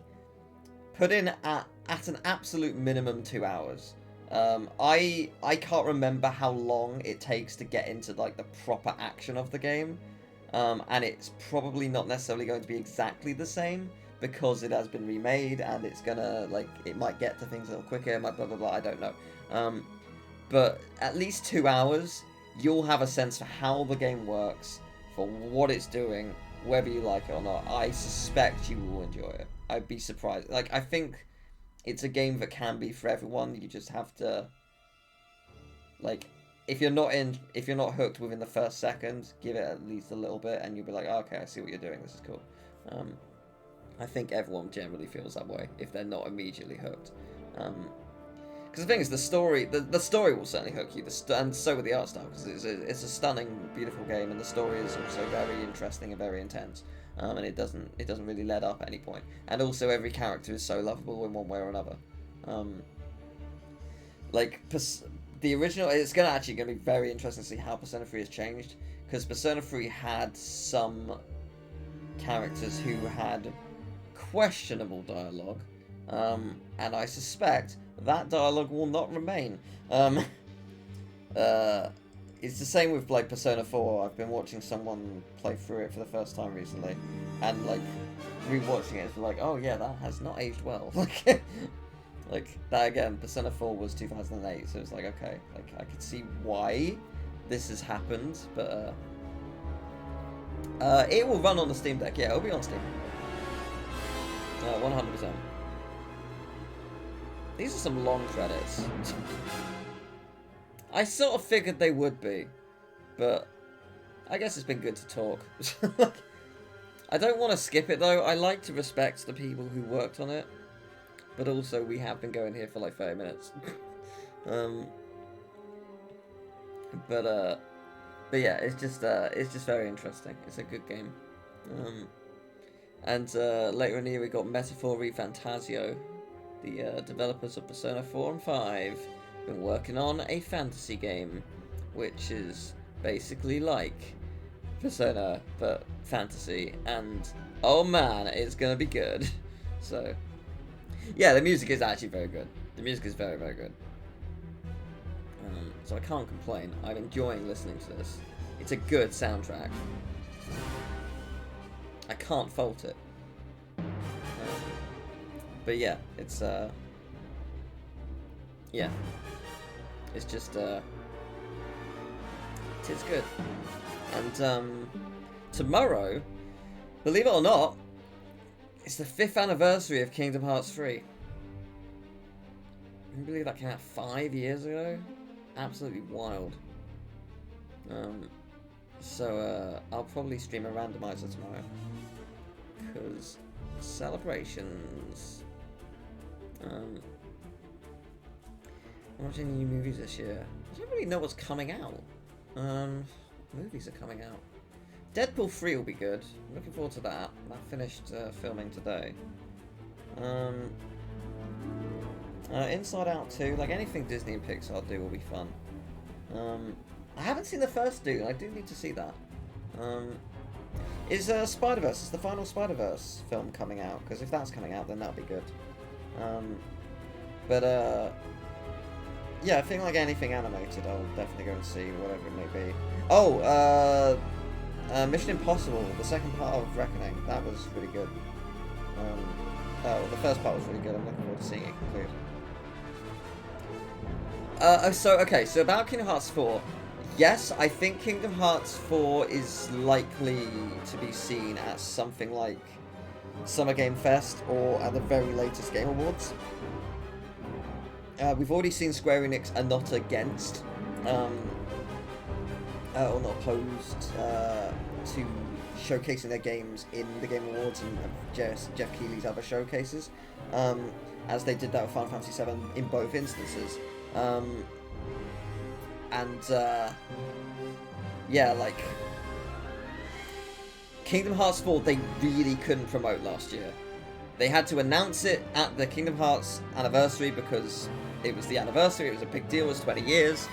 put in at an absolute minimum 2 hours. I can't remember how long it takes to get into, like, the proper action of the game. And it's probably not necessarily going to be exactly the same because it has been remade and it's gonna, like, it might get to things a little quicker, it might blah blah blah, I don't know. But at least 2 hours, you'll have a sense for how the game works, for what it's doing, whether you like it or not. I suspect you will enjoy it. I'd be surprised. Like, I think it's a game that can be for everyone. You just have to, like, if you're not hooked within the first second, give it at least a little bit, and you'll be like, oh, okay, I see what you're doing. This is cool. I think everyone generally feels that way if they're not immediately hooked. Because the thing is, the story will certainly hook you, and so will the art style, because it's a stunning, beautiful game, and the story is also very interesting and very intense, and it doesn't really let up at any point. And also, every character is so lovable in one way or another. The original, it's actually gonna be very interesting to see how Persona 3 has changed, because Persona 3 had some characters who had questionable dialogue, and I suspect that dialogue will not remain. It's the same with like Persona 4. I've been watching someone play through it for the first time recently, and like rewatching it, it's like, oh yeah, that has not aged well. Like that again. Persona 4 was 2008, so it's like, okay, like I could see why this has happened, but it will run on the Steam Deck. Yeah, it'll be on Steam. 100%. These are some long credits. I sort of figured they would be, but I guess it's been good to talk. I don't want to skip it though. I like to respect the people who worked on it, but also we have been going here for like 30 minutes. But yeah, it's just very interesting. It's a good game. And later in the year we got Metaphor Fantasio. The developers of Persona 4 and 5 been working on a fantasy game, which is basically like Persona but fantasy, and oh man, it's gonna be good. So yeah, the music is actually very good. The music is very, very good. So I can't complain. I'm enjoying listening to this. It's a good soundtrack. I can't fault it. But yeah, it's yeah, it's just it's good. And tomorrow, believe it or not, it's the 5th anniversary of Kingdom Hearts 3. Can you believe that came out 5 years ago? Absolutely wild. So I'll probably stream a randomizer tomorrow, because celebrations. Watching any new movies this year? I don't really know what's coming out. Movies are coming out. Deadpool 3 will be good. I'm looking forward to that. That finished filming today. Inside Out 2, like anything Disney and Pixar do will be fun. I haven't seen the first Dune. I do need to see that. Is Spider-Verse, is the final Spider-Verse film coming out? Because if that's coming out, then that'll be good. Yeah, I think like anything animated, I'll definitely go and see, whatever it may be. Oh, Mission Impossible, the second part of Reckoning, that was really good. The first part was really good. I'm looking forward to seeing it conclude. So about Kingdom Hearts 4, yes, I think Kingdom Hearts 4 is likely to be seen as something like Summer Game Fest or at the very latest Game Awards. We've already seen Square Enix are not against, or not opposed to showcasing their games in the Game Awards and Jeff Keighley's other showcases, as they did that with Final Fantasy VII in both instances. Yeah, like Kingdom Hearts 4, they really couldn't promote last year. They had to announce it at the Kingdom Hearts anniversary because it was the anniversary, it was a big deal, it was 20 years.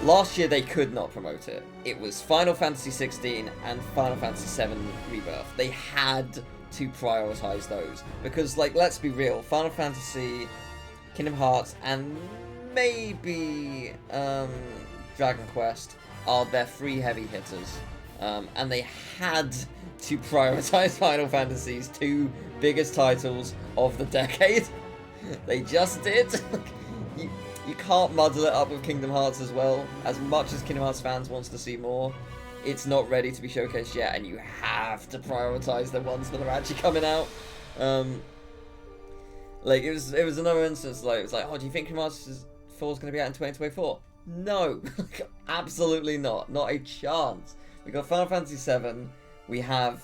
Last year they could not promote it. It was Final Fantasy 16 and Final Fantasy VII Rebirth. They had to prioritize those because, like, let's be real, Final Fantasy, Kingdom Hearts, and maybe Dragon Quest are their 3 heavy hitters. And they had to prioritize Final Fantasy's 2 biggest titles of the decade. They just did. You can't muddle it up with Kingdom Hearts as well. As much as Kingdom Hearts fans wants to see more, it's not ready to be showcased yet, and you have to prioritize the ones that are actually coming out. Like it was another instance. Like it was like, oh, do you think Kingdom Hearts 4 is going to be out in 2024? No, absolutely not. Not a chance. We got Final Fantasy 7. We have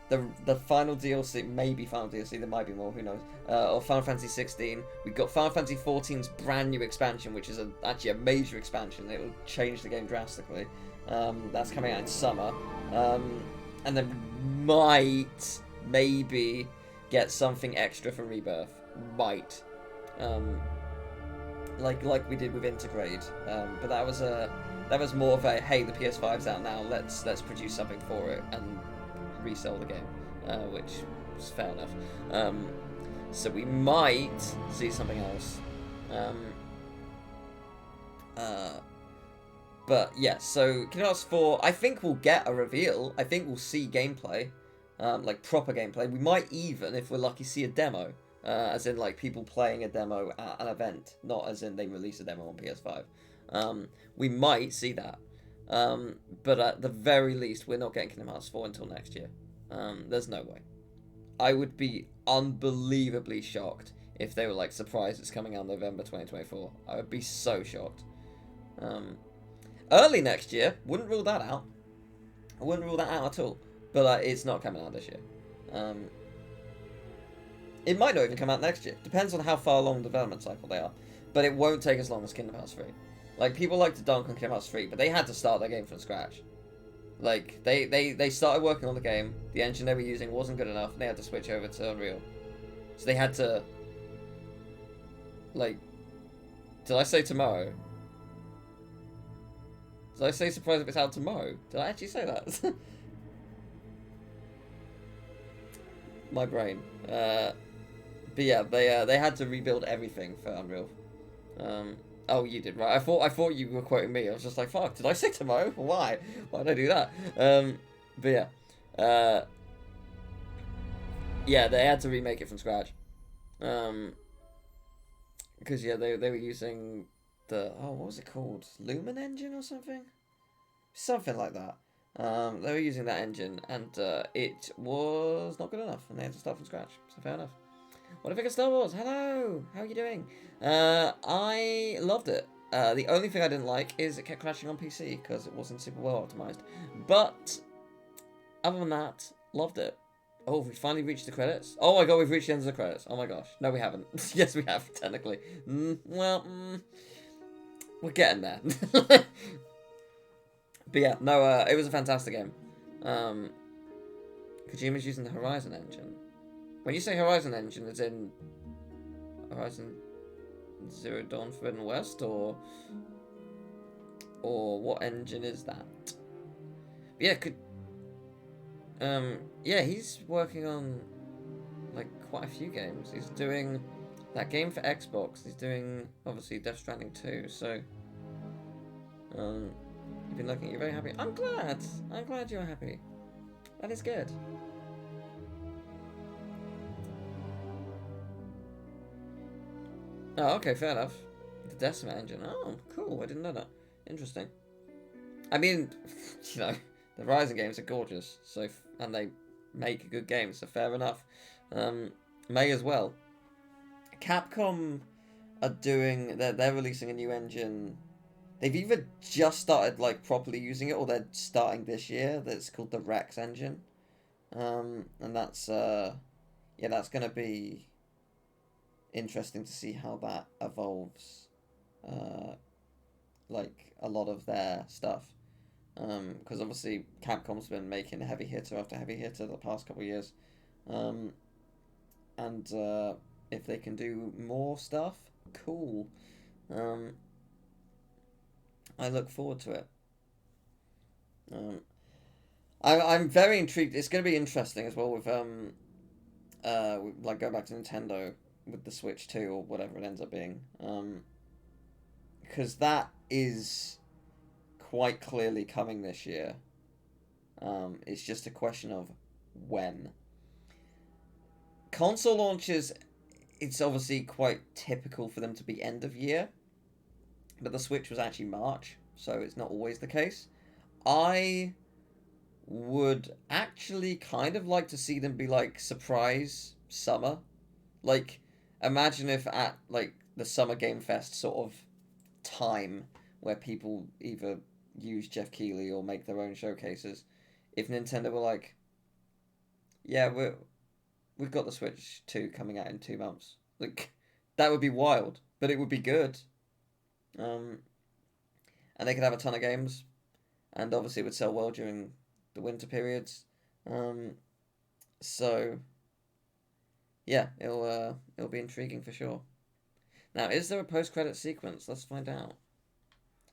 the final DLC, maybe final DLC. There might be more. Who knows? Or Final Fantasy 16. We've got Final Fantasy 14's brand new expansion, which is actually a major expansion. It will change the game drastically. That's coming out in summer. And then maybe get something extra for Rebirth. Might. Like we did with Intergrade. But that was more of a, hey, the PS5's out now, let's produce something for it and resell the game, which is fair enough. So we might see something else. But yeah, so Kingdom Hearts 4, I think we'll get a reveal. I think we'll see gameplay, like proper gameplay. We might even, if we're lucky, see a demo. As in, like, people playing a demo at an event, not as in they release a demo on PS5. We might see that. But at the very least, we're not getting Kingdom Hearts 4 until next year. There's no way. I would be unbelievably shocked if they were, like, surprised it's coming out November 2024. I would be so shocked. Early next year, wouldn't rule that out. I wouldn't rule that out at all. But it's not coming out this year. It might not even come out next year. Depends on how far along the development cycle they are. But it won't take as long as Kingdom Hearts 3. Like, people like to dunk on Kingdom Hearts 3, but they had to start their game from scratch. Like, they started working on the game, the engine they were using wasn't good enough, and they had to switch over to Unreal. So they had to... Like... Did I say tomorrow? Did I say surprise if it's out tomorrow? Did I actually say that? My brain. But yeah, they had to rebuild everything for Unreal. Oh, you did, right? I thought you were quoting me. I was just like, fuck, did I say tomorrow? Why? Why did I do that? But yeah. Yeah, they had to remake it from scratch. Because, yeah, they were using the... Oh, what was it called? Lumen engine or something? Something like that. They were using that engine, and it was not good enough, and they had to start from scratch. So fair enough. What do you think of Star Wars? Hello! How are you doing? I loved it. The only thing I didn't like is it kept crashing on PC, because it wasn't super well optimized. But, other than that, loved it. Oh, we finally reached the credits? Oh my god, we've reached the end of the credits. Oh my gosh. No, we haven't. Yes, we have, technically. We're getting there. But yeah, no, it was a fantastic game. Kojima's using the Horizon engine. When you say Horizon engine, it's in Horizon Zero Dawn Forbidden West, or what engine is that? But yeah, yeah, he's working on like quite a few games. He's doing that game for Xbox. He's doing obviously Death Stranding 2. So, you've been looking. You're very happy. I'm glad. I'm glad you're happy. That is good. Oh, okay, fair enough. The Decima engine. Oh, cool. I didn't know that. Interesting. I mean, you know, the Horizon games are gorgeous, so and they make good games, so fair enough. May as well. Capcom are doing. They're releasing a new engine. They've either just started like properly using it, or they're starting this year. That's called the Rex engine, and that's yeah, that's gonna be interesting to see how that evolves. Like a lot of their stuff, because obviously Capcom's been making heavy hitter after heavy hitter the past couple of years, and if they can do more stuff, cool. I look forward to it. I'm very intrigued. It's going to be interesting as well with like going back to Nintendo with the Switch 2 or whatever it ends up being, because that is quite clearly coming this year. It's just a question of when. Console launches, it's obviously quite typical for them to be end of year, but the Switch was actually March, so it's not always the case. I would actually kind of like to see them be like surprise summer. Like, imagine if at like the Summer Game Fest sort of time where people either use Jeff Keighley or make their own showcases. If Nintendo were like, yeah, we've got the Switch 2 coming out in 2 months. Like, that would be wild, but it would be good. And they could have a ton of games, and obviously it would sell well during the winter periods. So yeah, it'll be intriguing for sure. Now, is there a post-credit sequence? Let's find out.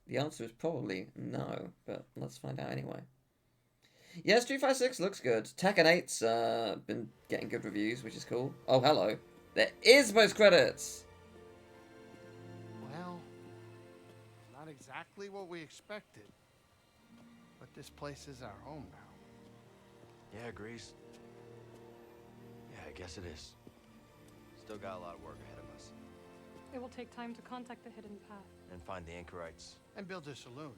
The answer is probably no, but let's find out anyway. Yeah, Street Fighter 6 looks good. Tekken 8's been getting good reviews, which is cool. Oh, hello. There is post-credits! Well, not exactly what we expected. But this place is our home now. Yeah, Grease. Yeah, I guess it is. Still got a lot of work ahead of us. It will take time to contact the hidden path. And find the anchorites. And build a saloon.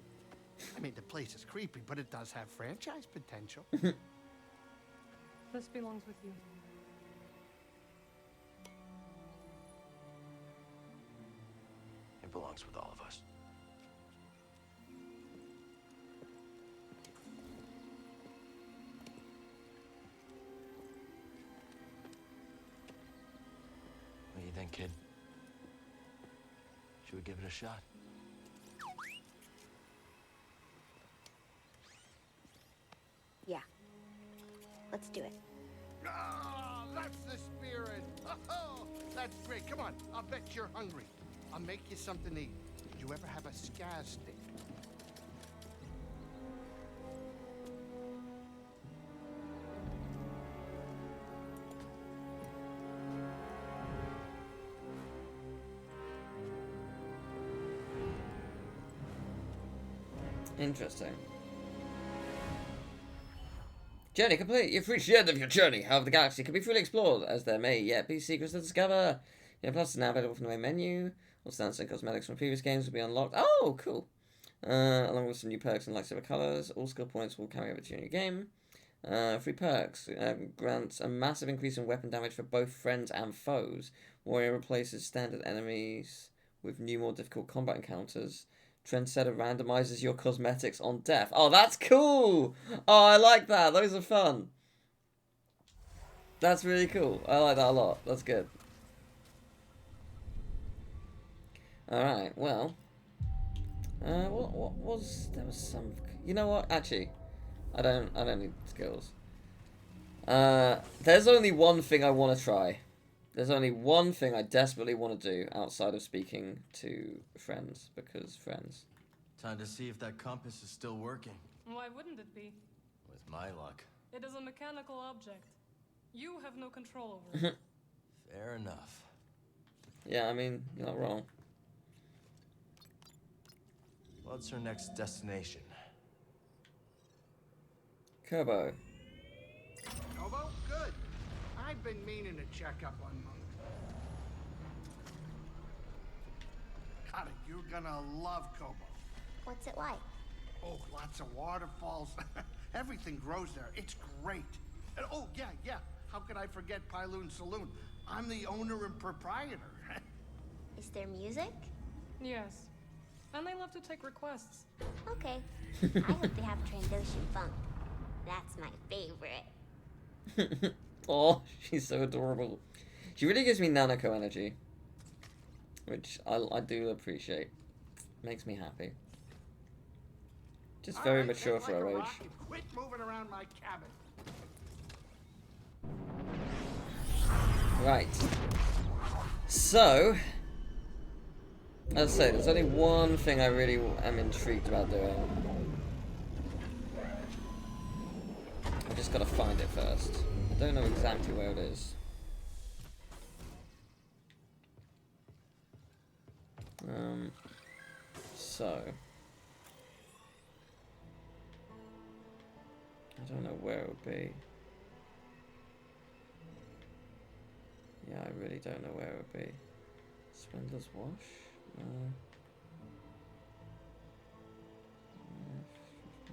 I mean, the place is creepy, but it does have franchise potential. This belongs with you. It belongs with all of us. What do you think, kid? Should we give it a shot? Yeah. Let's do it. Ah, that's the spirit. Oh, that's great. Come on, I'll bet you're hungry. I'll make you something to eat. Did you ever have a scaz stick? Interesting. Journey complete. You've reached the end of your journey. However, the galaxy can be fully explored, as there may yet be secrets to discover. Plus, it's now available from the main menu. All stands and cosmetics from previous games will be unlocked. Oh, cool. Along with some new perks and lightsaber colors. All skill points will carry over to your new game. Free perks. Grants a massive increase in weapon damage for both friends and foes. Warrior replaces standard enemies with new, more difficult combat encounters. Trendsetter randomizes your cosmetics on death. Oh, that's cool! Oh, I like that. Those are fun. That's really cool. I like that a lot. That's good. Alright, well. What was... There was some... You know what? Actually, I don't need skills. There's only one thing I want to try. There's only one thing I desperately want to do outside of speaking to friends, because friends. Time to see if that compass is still working. Why wouldn't it be? With my luck. It is a mechanical object. You have no control over it. Fair enough. Yeah, I mean, you're not wrong. What's her next destination? Kerbo. Kobo? Good. I've been meaning to check up on Monk. God, you're gonna love Kobo. What's it like? Oh, lots of waterfalls. Everything grows there. It's great. And oh, yeah. How could I forget Pyloon Saloon? I'm the owner and proprietor. Is there music? Yes. And they love to take requests. Okay. I hope they have Trandoshan funk. That's my favorite. Oh, she's so adorable. She really gives me Nanako energy, which I do appreciate. Makes me happy. Just very mature for her age. Quit moving around my cabin. Right. So, as I say, there's only one thing I really am intrigued about doing. I just gotta find it first. I don't know exactly where it is. So I don't know where it would be. Yeah, I really don't know where it would be. Spindler's Wash? No.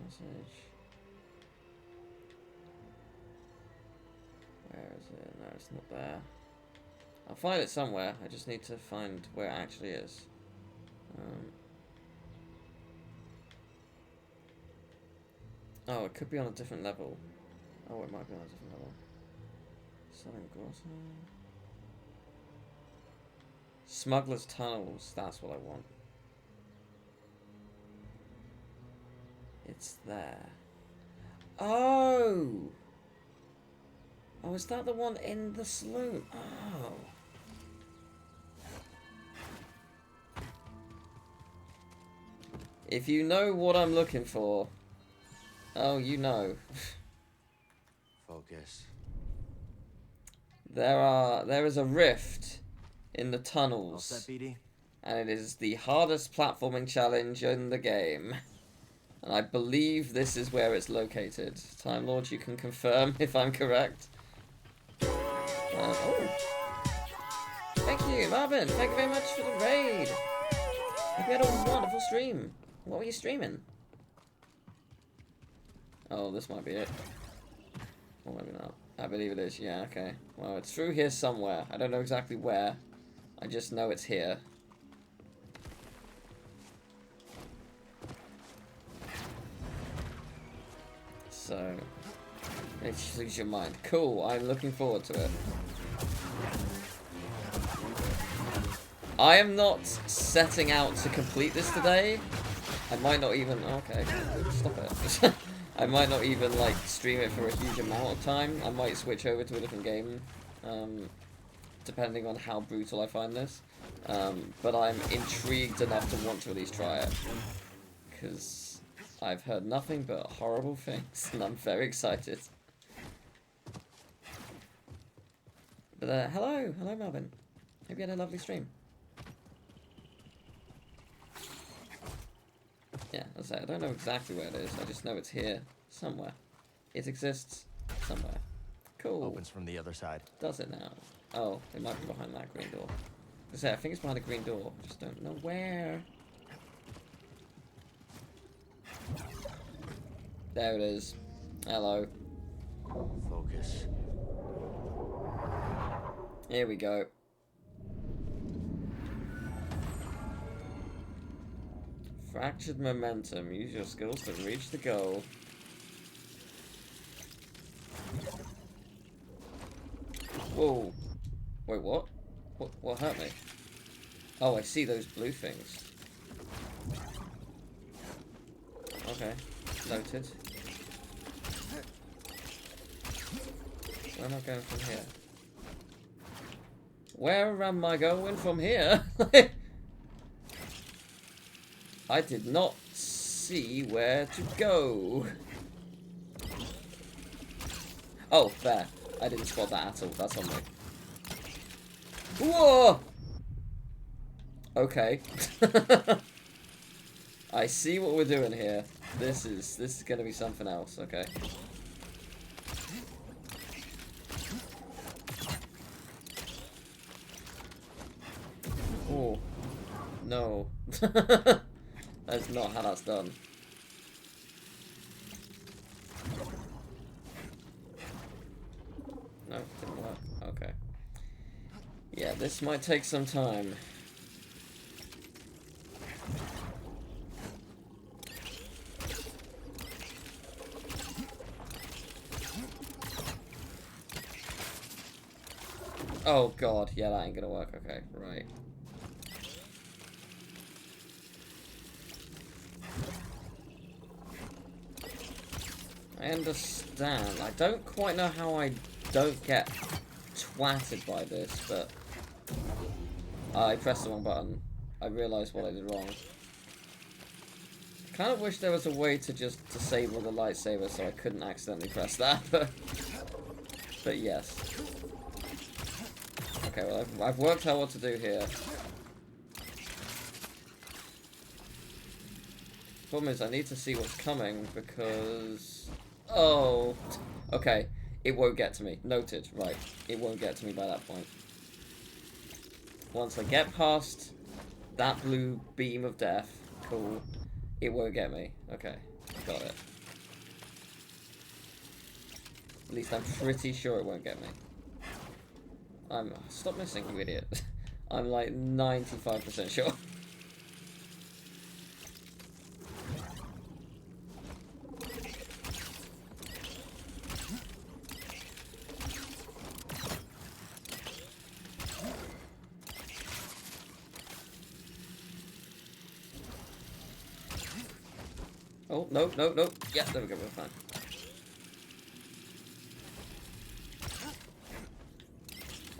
Message. Where is it? No, it's not there. I'll find it somewhere. I just need to find where it actually is. Oh, it could be on a different level. Oh, it might be on a different level. Southern Grotto. Smuggler's Tunnels. That's what I want. It's there. Oh! Oh, is that the one in the saloon? Oh. If you know what I'm looking for, oh, you know. Focus. There is a rift in the All tunnels, set, BD? and it is the hardest platforming challenge in the game. And I believe this is where it's located. Time Lord, you can confirm if I'm correct. Oh. Thank you, Marvin. Thank you very much for the raid. Hope you had a wonderful stream. What were you streaming? Oh, this might be it. Or maybe not. I believe it is. Yeah, okay. Well, it's through here somewhere. I don't know exactly where. I just know it's here. So, just lose your mind. Cool, I'm looking forward to it. I am not setting out to complete this today. I might not even... Okay, stop it. I might not even, like, stream it for a huge amount of time. I might switch over to a different game, depending on how brutal I find this. But I'm intrigued enough to want to at least try it. Because I've heard nothing but horrible things, and I'm very excited. But, hello Melvin. Hope you had a lovely stream. Yeah, as I say, I don't know exactly where it is. I just know it's here somewhere. It exists somewhere. Cool. Opens from the other side. Does it now? Oh, it might be behind that green door. As I say, I think it's behind a green door. I just don't know where. There it is. Hello. Focus. Here we go. Fractured momentum. Use your skills to reach the goal. Whoa. Wait, what? What hurt me? Oh, I see those blue things. Okay. Noted. Where am I going from here? Where am I going from here? I did not see where to go. Oh, there. I didn't spot that at all. That's on me. Whoa! Okay. I see what we're doing here. This is gonna be something else. Okay. Oh. No. That's not how that's done. No, didn't work. Okay. Yeah, this might take some time. Oh god, yeah, that ain't gonna work. Okay, right. I understand. I don't quite know how I don't get twatted by this, but I pressed the wrong button. I realised what I did wrong. I kind of wish there was a way to just disable the lightsaber so I couldn't accidentally press that, but yes. Okay, well I've worked out what to do here. Problem is I need to see what's coming because... Oh, okay. It won't get to me. Noted. Right. It won't get to me by that point. Once I get past that blue beam of death, cool, it won't get me. Okay. Got it. At least I'm pretty sure it won't get me. Stop missing, you idiot. I'm like 95% sure. Oh, no, no, no. Yeah, there we go, we're fine.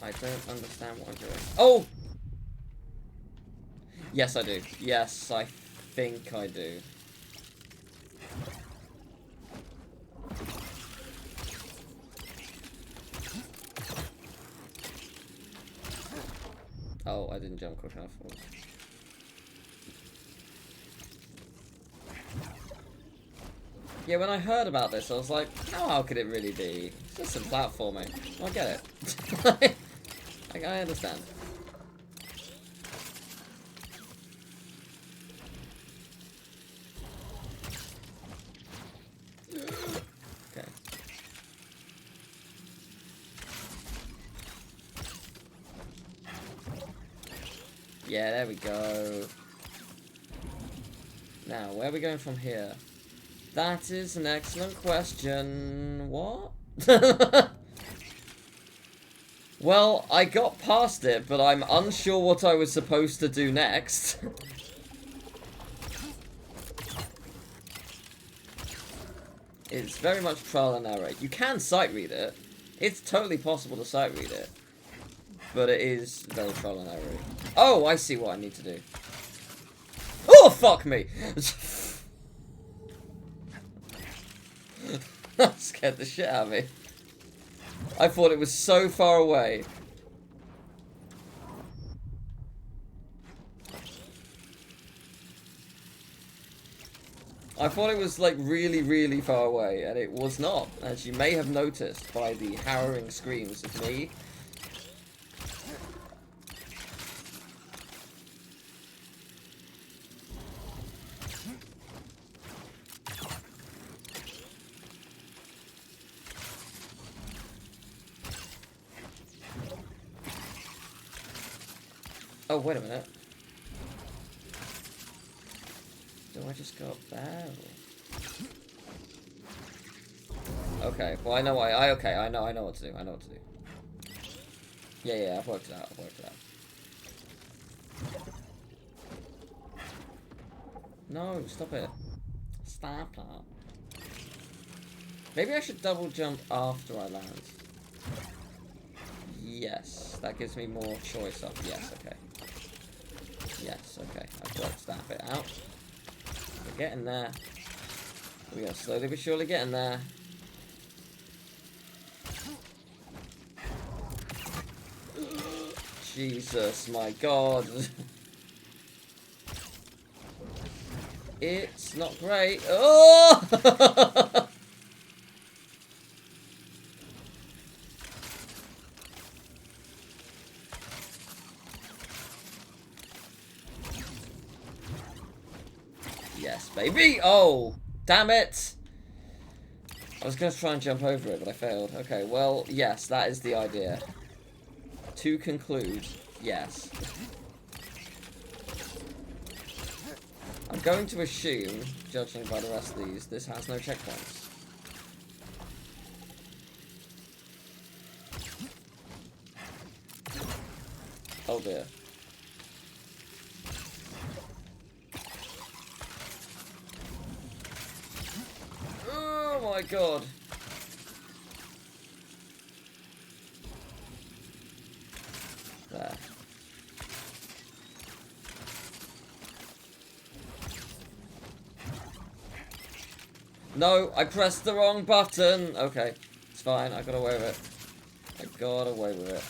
I don't understand what I'm doing. Oh! Yes, I do. Yes, I think I do. Oh, I didn't jump quick enough. Yeah, when I heard about this, I was like, how hard could it really be? It's just some platforming. I get it. I understand. Okay. Yeah, there we go. Now, where are we going from here? That is an excellent question. What? Well, I got past it, but I'm unsure what I was supposed to do next. It's very much trial and error. You can sight read it. It's totally possible to sight read it. But it is very trial and error. Oh, I see what I need to do. Oh, fuck me! That scared the shit out of me. I thought it was so far away. I thought it was like really, really far away, and it was not, as you may have noticed by the harrowing screams of me. Oh, wait a minute. Do I just go up there? Or... Okay, well I know okay, I know what to do. I know what to do. Yeah, I've worked it out. No, stop it. Stop it. Maybe I should double jump after I land. Yes, that gives me more choice of yes, okay. Yes, okay. I've worked that bit out. We're getting there. We are slowly but surely getting there. Jesus, my God. It's not great. Oh! Yes, baby! Oh! Damn it! I was going to try and jump over it, but I failed. Okay, well, yes, that is the idea. To conclude, yes. I'm going to assume, judging by the rest of these, this has no checkpoints. Oh dear. Oh my God. There. No, I pressed the wrong button. Okay, it's fine. I got away with it. I got away with it.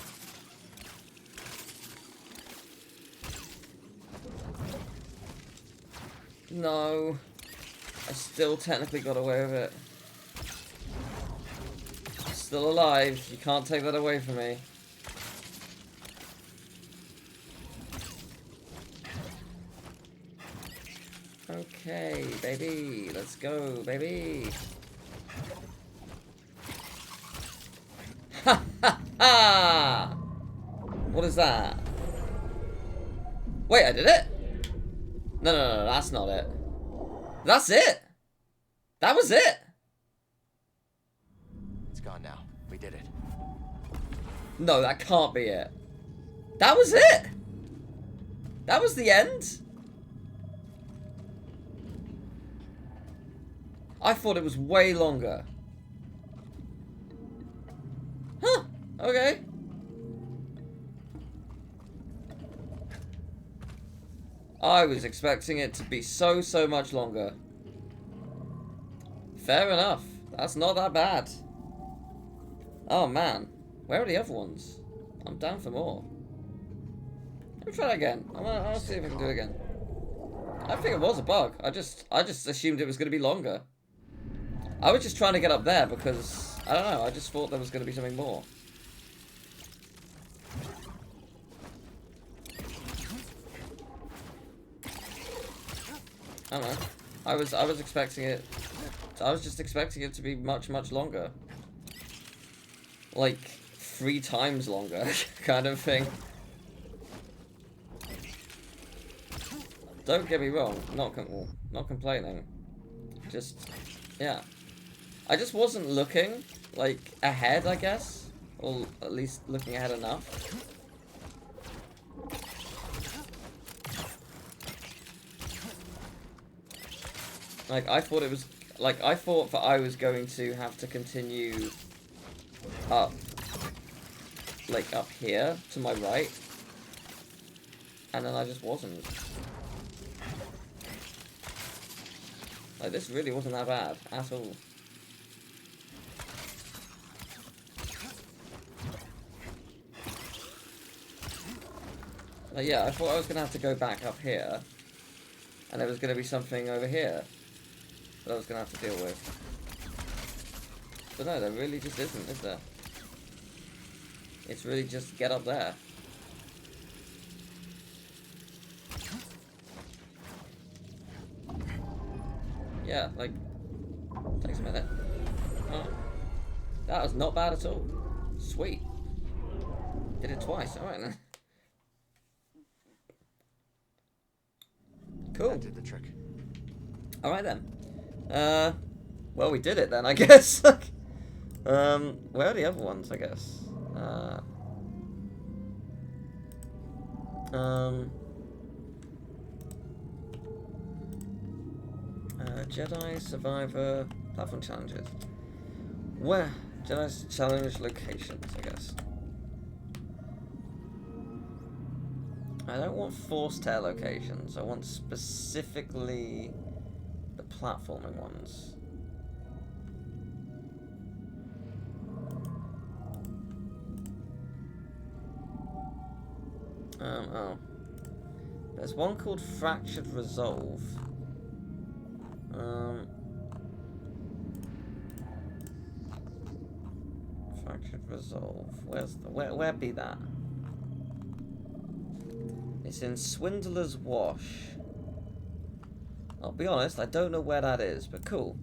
No. I still technically got away with it. I'm still alive. You can't take that away from me. Okay, baby. Let's go, baby. Ha ha ha! What is that? Wait, I did it? No, that's not it. That's it! That was it! It's gone now. We did it. No, that can't be it. That was it! That was the end? I thought it was way longer. Huh. Okay. I was expecting it to be so much longer. Fair enough. That's not that bad. Oh man. Where are the other ones? I'm down for more. Let me try that again. I'll see if I can do it again. I think it was a bug. I just assumed it was going to be longer. I was just trying to get up there because, I don't know, I just thought there was going to be something more. I don't know. I was expecting it. I was just expecting it to be much longer. Like 3 times longer, kind of thing. Don't get me wrong. Not complaining. Just, yeah. I just wasn't looking like ahead, I guess, or at least looking ahead enough. Like, I thought it was... Like, I thought that I was going to have to continue up. Like, up here, to my right. And then I just wasn't. Like, this really wasn't that bad, at all. Like, yeah, I thought I was going to have to go back up here. And there was going to be something over here that I was going to have to deal with. But no, there really just isn't, is there? It's really just get up there. Yeah, like, takes a minute. Oh, that was not bad at all. Sweet. Did it twice, alright then. Cool. That did the trick. Alright then. Well, we did it then, I guess. Where are the other ones, I guess? Jedi Survivor platform challenges. Where? Jedi challenge locations, I guess. I don't want force tear locations. I want specifically the platforming ones. Oh. There's one called Fractured Resolve. Fractured Resolve. Where's the... Where be that? It's in Swindler's Wash. I'll be honest, I don't know where that is, but cool.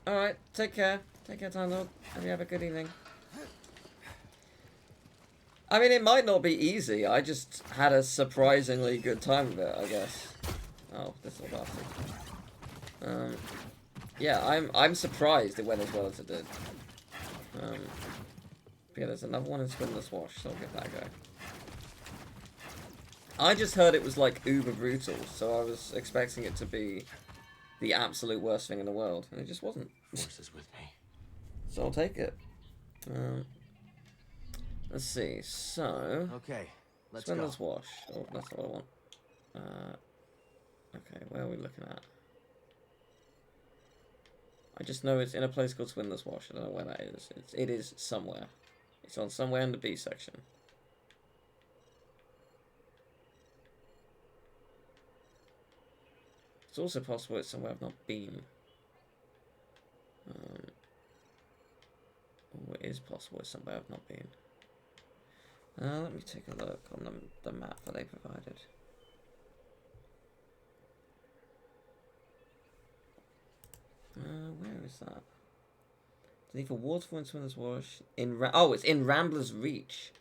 Alright, take care. Take care, Time Lord. Hope you have a good evening. I mean, it might not be easy. I just had a surprisingly good time with it, I guess. Oh, this little bastard. Yeah, I'm surprised it went as well as it did. Yeah, there's another one in Swindler's Wash, so I'll give that a go. I just heard it was like uber brutal, so I was expecting it to be the absolute worst thing in the world, and it just wasn't. Force is with me. So I'll take it. Let's see. So Okay, let's Swindler's go. Wash. Oh, that's what I want. Okay, where are we looking at? I just know it's in a place called Swindler's Wash. I don't know where that is. It is somewhere. It's on somewhere in the B section. It's also possible it's somewhere I've not been. Or it is possible it's somewhere I've not been. Let me take a look on the map that they provided. Where is that? It's either Waterfall and Swindler's Wash. Oh, it's in Rambler's Reach.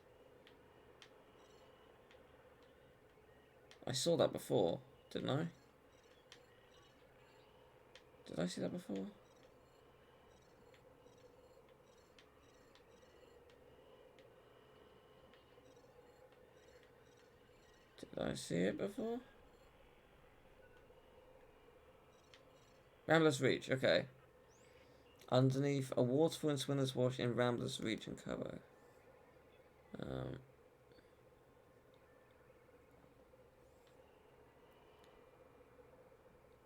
I saw that before, didn't I? Did I see that before? Did I see it before? Rambler's Reach, okay. Underneath a waterfall in Swindler's Wash in Rambler's Reach and Cover.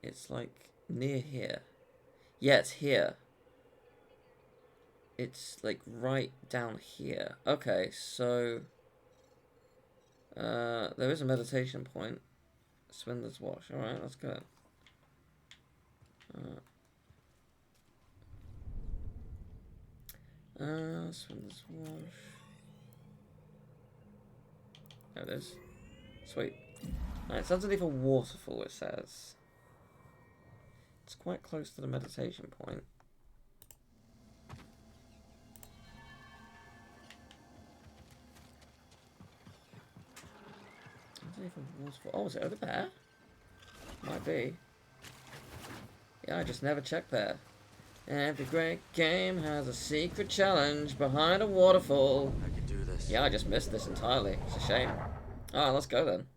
It's like near here. Yeah, it's here. It's like right down here. Okay, so there is a meditation point. Swindler's Wash. Alright, let's go. Swindler's Wash. There it is. Sweet. Alright, it's underneath a waterfall, it says. It's quite close to the meditation point. Underneath a waterfall. Oh, is it over there? Might be. Yeah, I just never checked there. Every great game has a secret challenge behind a waterfall. I could do this. Yeah, I just missed this entirely. It's a shame. Alright, let's go then.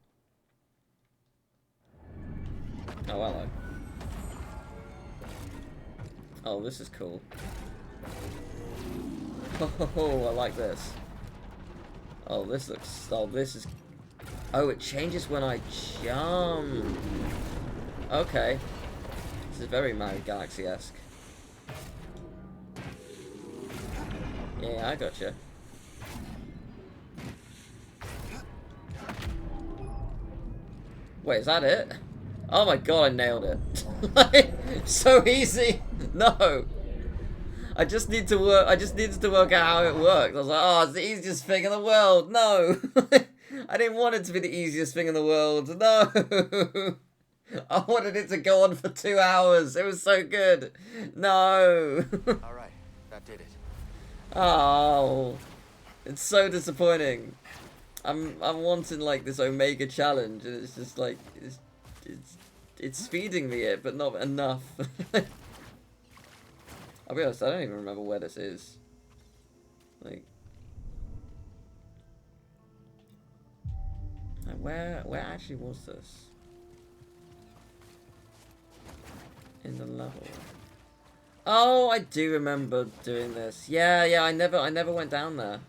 Oh, hello. Oh, this is cool. Oh, I like this. Oh, this looks... Oh, this is... Oh, it changes when I jump. Okay. This is very Mario Galaxy-esque. Yeah, I gotcha. Wait, is that it? Oh my god, I nailed it. So easy. No. I just need to work. I just needed to work out how it worked. I was like, oh, it's the easiest thing in the world. No. I didn't want it to be the easiest thing in the world. No. I wanted it to go on for 2 hours. It was so good. No. Alright, that did it. Oh. It's so disappointing. I'm wanting like this Omega challenge, and it's just like it's feeding me it, but not enough. I'll be honest, I don't even remember where this is. Like where actually was this? In the level. Oh, I do remember doing this. Yeah, I never went down there.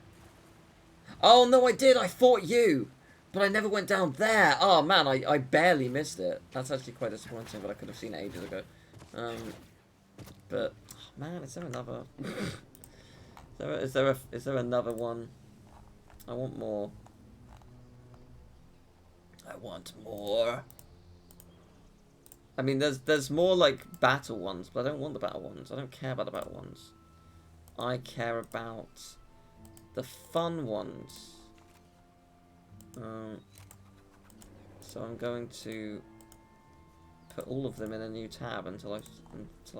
Oh no, I did. I fought you, but I never went down there. Oh man, I barely missed it. That's actually quite disappointing, but I could have seen it ages ago. But oh, man, is there another? is there another one? I want more. I want more. I mean, there's more like battle ones, but I don't want the battle ones. I don't care about the battle ones. I care about the fun ones. So I'm going to put all of them in a new tab until I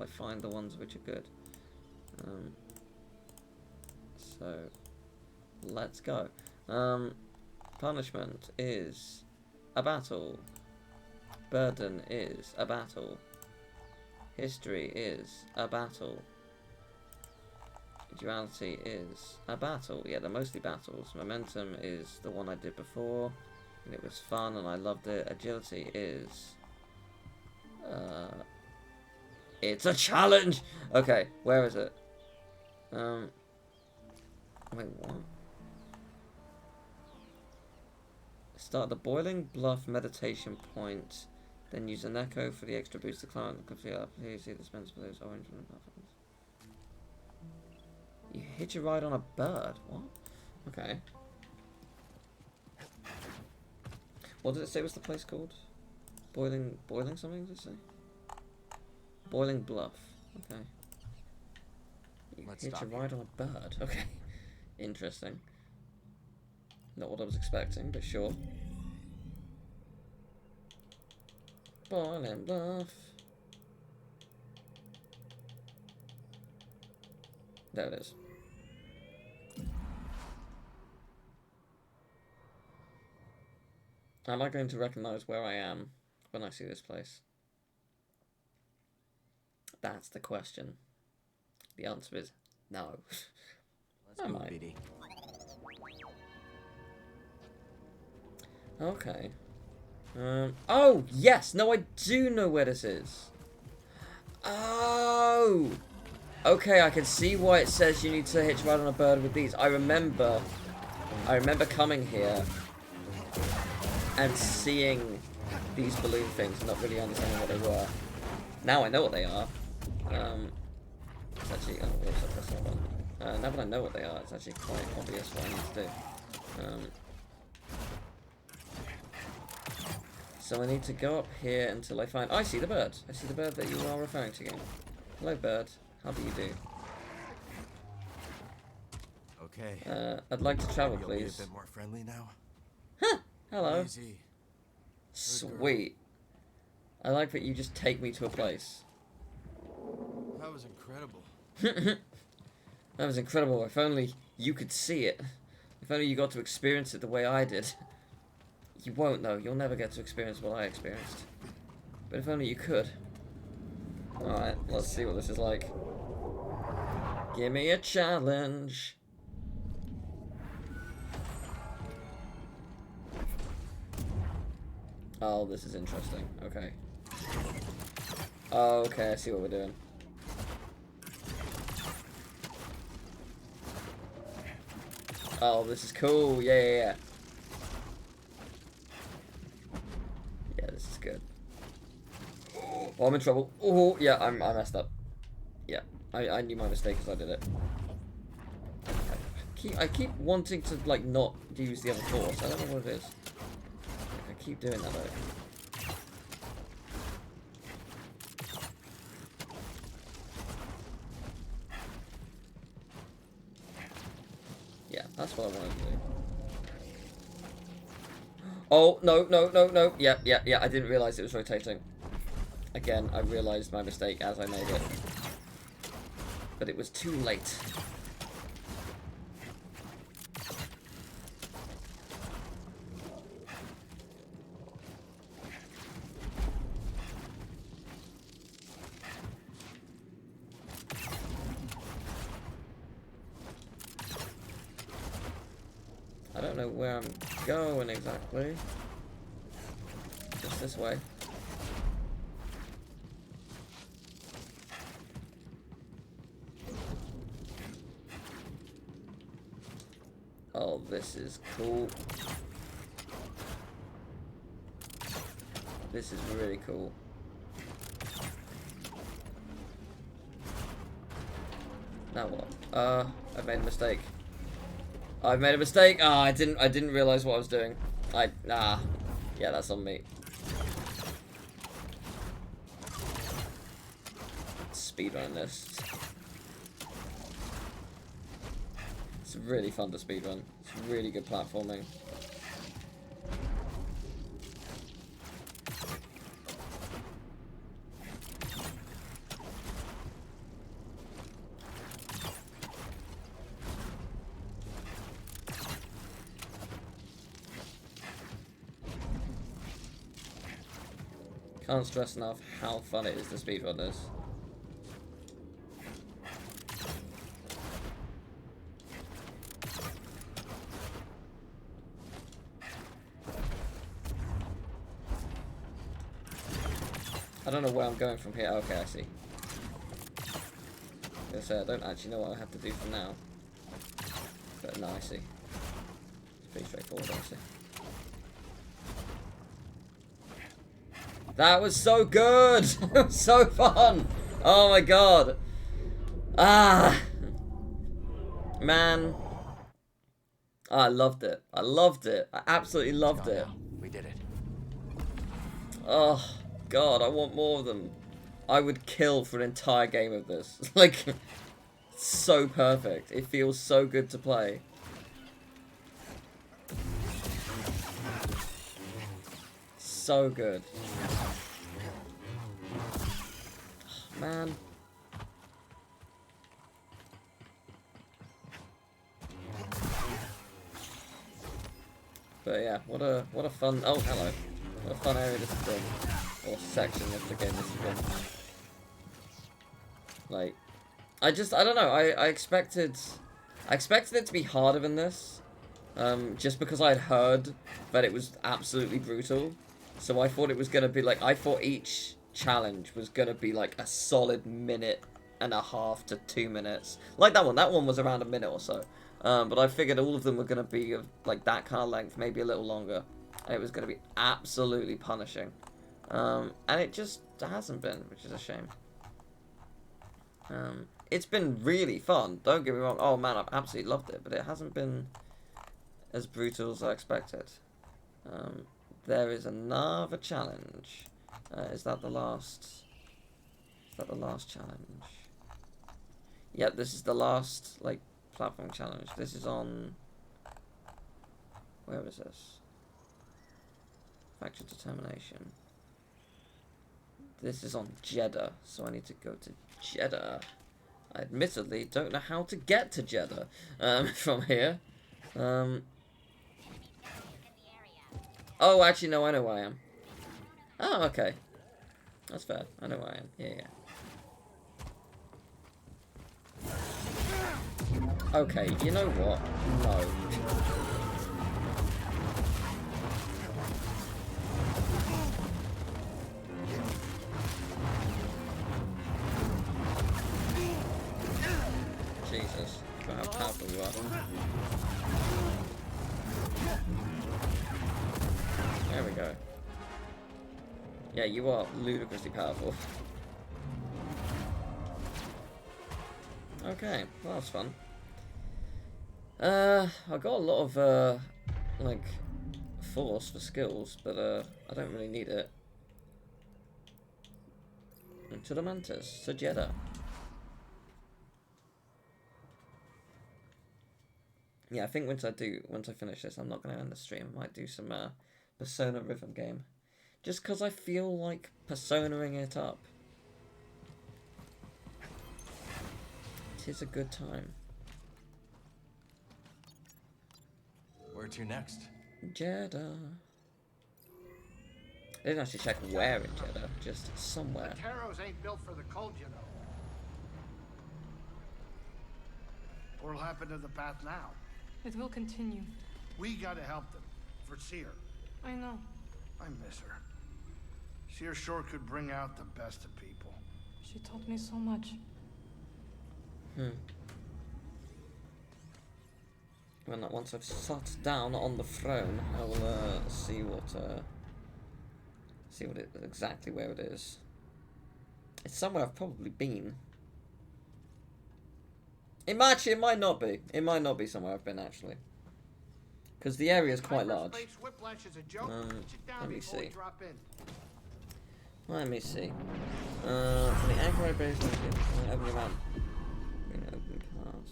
find the ones which are good. So let's go. Punishment is a battle. Burden is a battle. History is a battle. Duality is a battle. Yeah, they're mostly battles. Momentum is the one I did before, and it was fun and I loved it. Agility is... it's a challenge! Okay, where is it? Wait, what? Start the Boiling Bluff meditation point, then use an echo for the extra boost to climb and complete up. Here you see the spins for those orange buttons. You hitch a ride on a bird. What? Okay. What did it say was the place called? Boiling something, did it say? Boiling Bluff. Okay. You hitch a ride on a bird. Okay. Interesting. Not what I was expecting, but sure. Boiling Bluff. There it is. Am I going to recognize where I am when I see this place? That's the question. The answer is no. Let's move, BD. Okay. Oh, yes! No, I do know where this is. Oh! Okay, I can see why it says you need to hitch ride on a bird with these. I remember coming here and seeing these balloon things and not really understanding what they were. Now I know what they are. It's actually, oh, whoops, I pressed the wrong button. Now that I know what they are, it's actually quite obvious what I need to do. So I need to go up here until I find... Oh, I see the bird. I see the bird that you are referring to again. Hello, bird. How do you do? Okay. I'd like to travel, You'll be please. a bit more friendly now. Huh! Hello. Easy. Sweet. I like that you just take me to a place. That was incredible. That was incredible. If only you could see it. If only you got to experience it the way I did. You won't, though. You'll never get to experience what I experienced. But if only you could. Alright, let's see what this is like. Give me a challenge. Oh, this is interesting. Okay. Okay, I see what we're doing. Oh, this is cool. Yeah. Yeah, this is good. Oh, I'm in trouble. Oh, yeah, I messed up. Yeah, I knew my mistake as I did it. I keep wanting to, like, not use the other force. I don't know what it is. I keep doing that, though. Yeah, that's what I wanted to do. Oh, no. Yeah, I didn't realise it was rotating. Again, I realised my mistake as I made it. But it was too late. I don't know where I'm going exactly. Just this way. Oh, this is cool. This is really cool. Now what? I've made a mistake. I've made a mistake. Ah, I didn't realize what I was doing. Yeah, that's on me. Speedrun this. It's really fun to speedrun. It's really good platforming. Can't stress enough how fun it is to speedrun this. I don't know where I'm going from here. Okay, I see. I don't actually know what I have to do from now. But no, I see. It's pretty straightforward, honestly. That was so good! It was so fun! Oh my god! Ah! Man. I loved it. I loved it. I absolutely loved it. We did it. Oh, God, I want more of them. I would kill for an entire game of this. Like, so perfect. It feels so good to play. So good. Oh, man. But yeah, what a fun. Oh, hello. What a fun area this has been, or section of the game this has been. Like, I don't know. I expected it to be harder than this, just because I had heard that it was absolutely brutal. So I thought it was going to be like, I thought each challenge was going to be like a solid 1.5 to 2 minutes. Like that one was around a minute or so. But I figured all of them were going to be of like that kind of length, maybe a little longer. And it was going to be absolutely punishing. And it just hasn't been, which is a shame. It's been really fun, don't get me wrong. Oh man, I've absolutely loved it, but it hasn't been as brutal as I expected. There is another challenge. Is that the last? Is that the last challenge? Yep, this is the last like platform challenge. This is on. Where is this? Factor determination. This is on Jeddah, so I need to go to Jeddah. I admittedly don't know how to get to Jeddah from here. Oh, actually, no, I know where I am. Oh, okay. That's fair. I know where I am. Yeah. Okay, you know what? No. Jesus, look how powerful you are. There we go. Yeah, you are ludicrously powerful. Okay, well, that was fun. I got a lot of, like, force for skills, but, I don't really need it. To the Mantis, to Jeddah. Yeah, I think once I finish this, I'm not going to end the stream. I might do some Persona rhythm game. Just because I feel like Personaing it up. It is a good time. Where to next? Jeddah. I didn't actually check where in Jeddah, just somewhere. The Taros ain't built for the cold, you know. What'll happen to the path now? It will continue. We gotta help them. For Seer. I know. I miss her. Seer sure could bring out the best of people. She taught me so much. When once I've sat down on the throne, I will see exactly where it is. It's somewhere I've probably been. It might not be. It might not be somewhere I've been actually, because the area is quite large. Let me see. Let me see. For the anchor base, open the map. Open pass.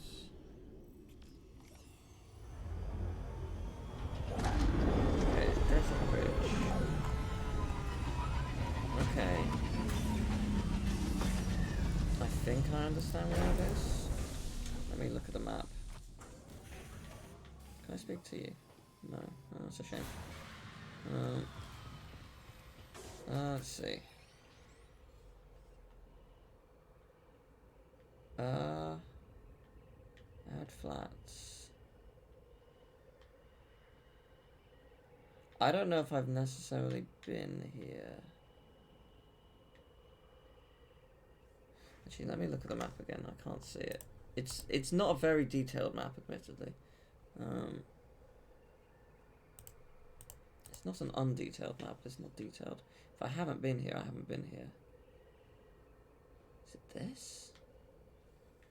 Okay, there's a bridge. Okay. I think I understand where it is. Let me look at the map. Can I speak to you? No. Oh, that's a shame. Let's see. Add flats. I don't know if I've necessarily been here. Actually, let me look at the map again. I can't see it. It's not a very detailed map, admittedly. It's not an undetailed map. It's not detailed. If I haven't been here, I haven't been here. Is it this?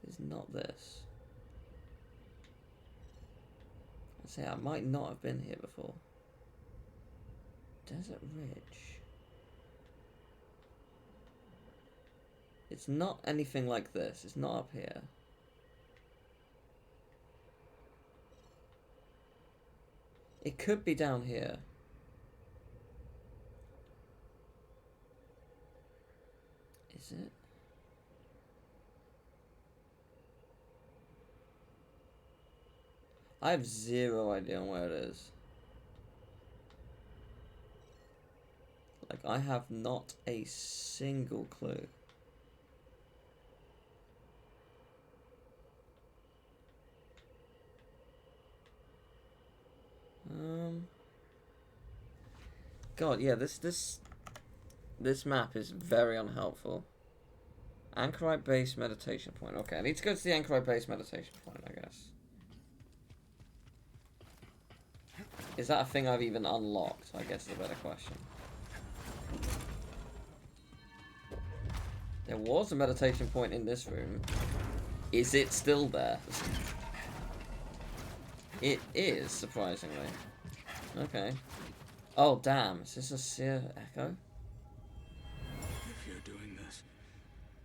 It's not this. I'd say I might not have been here before. Desert Ridge. It's not anything like this. It's not up here. It could be down here. Is it? I have zero idea on where it is. Like, I have not a single clue. God, yeah, this map is very unhelpful. Anchorite base meditation point. Okay, I need to go to the Anchorite base meditation point, I guess. Is that a thing I've even unlocked? I guess is a better question. There was a meditation point in this room. Is it still there? It is, surprisingly. Okay. Oh, damn. Is this a seer echo? If you're doing this,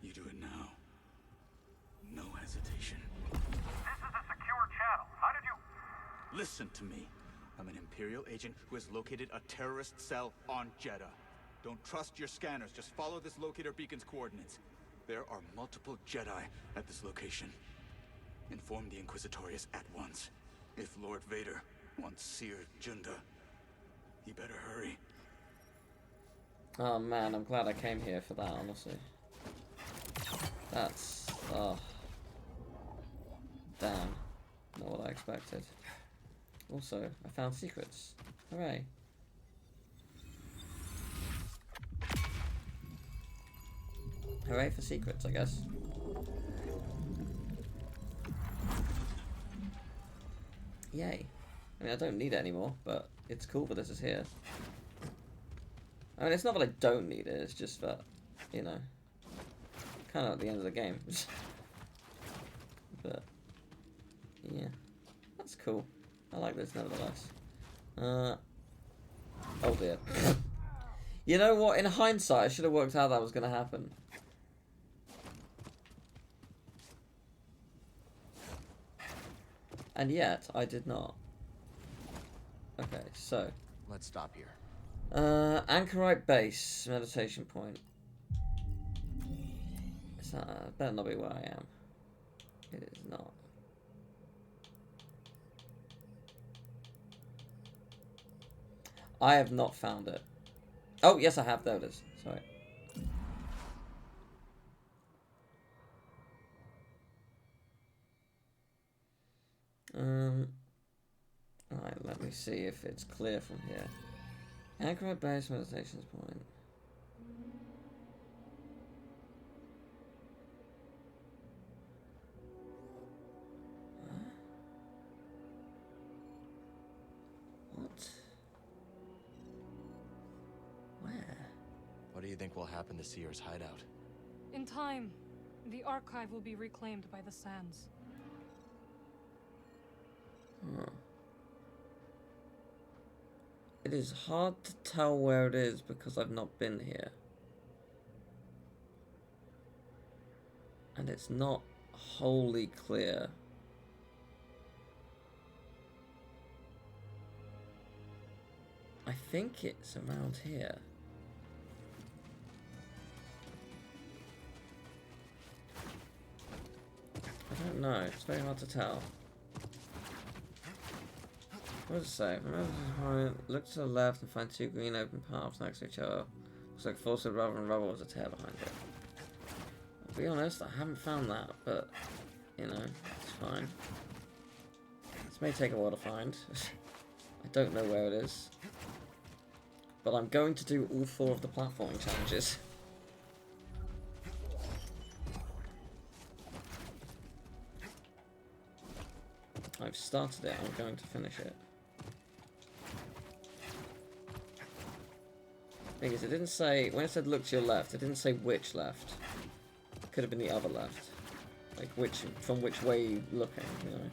you do it now. No hesitation. This is a secure channel. How did you... Listen to me. I'm an Imperial agent who has located a terrorist cell on Jeddah. Don't trust your scanners. Just follow this locator beacon's coordinates. There are multiple Jedi at this location. Inform the Inquisitorius at once. If Lord Vader wants Seer Junda, he better hurry. Oh man, I'm glad I came here for that, honestly. That's... oh. Damn. Not what I expected. Also, I found secrets. Hooray. Hooray for secrets, I guess. Yay. I mean, I don't need it anymore, but it's cool that this is here. I mean, it's not that I don't need it, it's just that, you know, kind of at the end of the game. But, yeah. That's cool. I like this nevertheless. Oh dear. You know what? In hindsight, I should have worked out that was going to happen. And yet, I did not. Okay, so. Let's stop here. Anchorite base, meditation point. It's not, better not be where I am. It is not. I have not found it. Oh, yes, I have. There it is. Sorry. Alright, let me see if it's clear from here. Anchorite base meditations point. Huh? What? Where? What do you think will happen to Seer's hideout? In time, the archive will be reclaimed by the Sands. Huh. It is hard to tell where it is because I've not been here. And it's not wholly clear. I think it's around here. I don't know, it's very hard to tell. What does it say? Remember this point, look to the left and find two green open paths next to each other. Looks like force of rubber and rubber was a tail behind it. I'll be honest, I haven't found that, but, you know, it's fine. This may take a while to find. I don't know where it is. But I'm going to do all 4 of the platforming challenges. I've started it, I'm going to finish it. Thing is, it didn't say, when it said look to your left, it didn't say which left. It could have been the other left. Like which, from which way you looking, you know.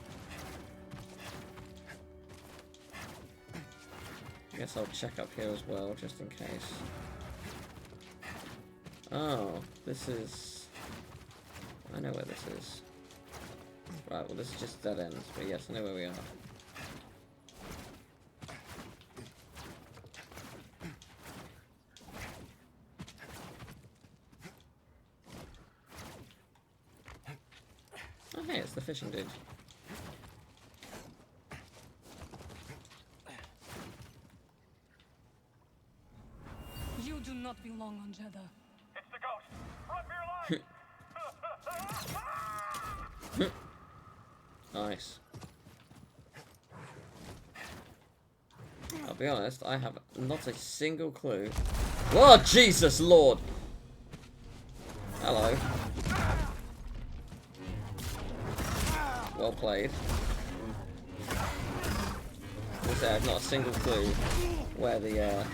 I guess I'll check up here as well, just in case. Oh, this is... I know where this is. Right, well this is just dead ends, but yes, I know where we are. Oh hey, it's the fishing dude. You do not belong on Jeddah. It's the ghost. Run for your life! Nice. I'll be honest, I have not a single clue. Oh, Jesus Lord! Hello. Well played. I have not a single clue where the area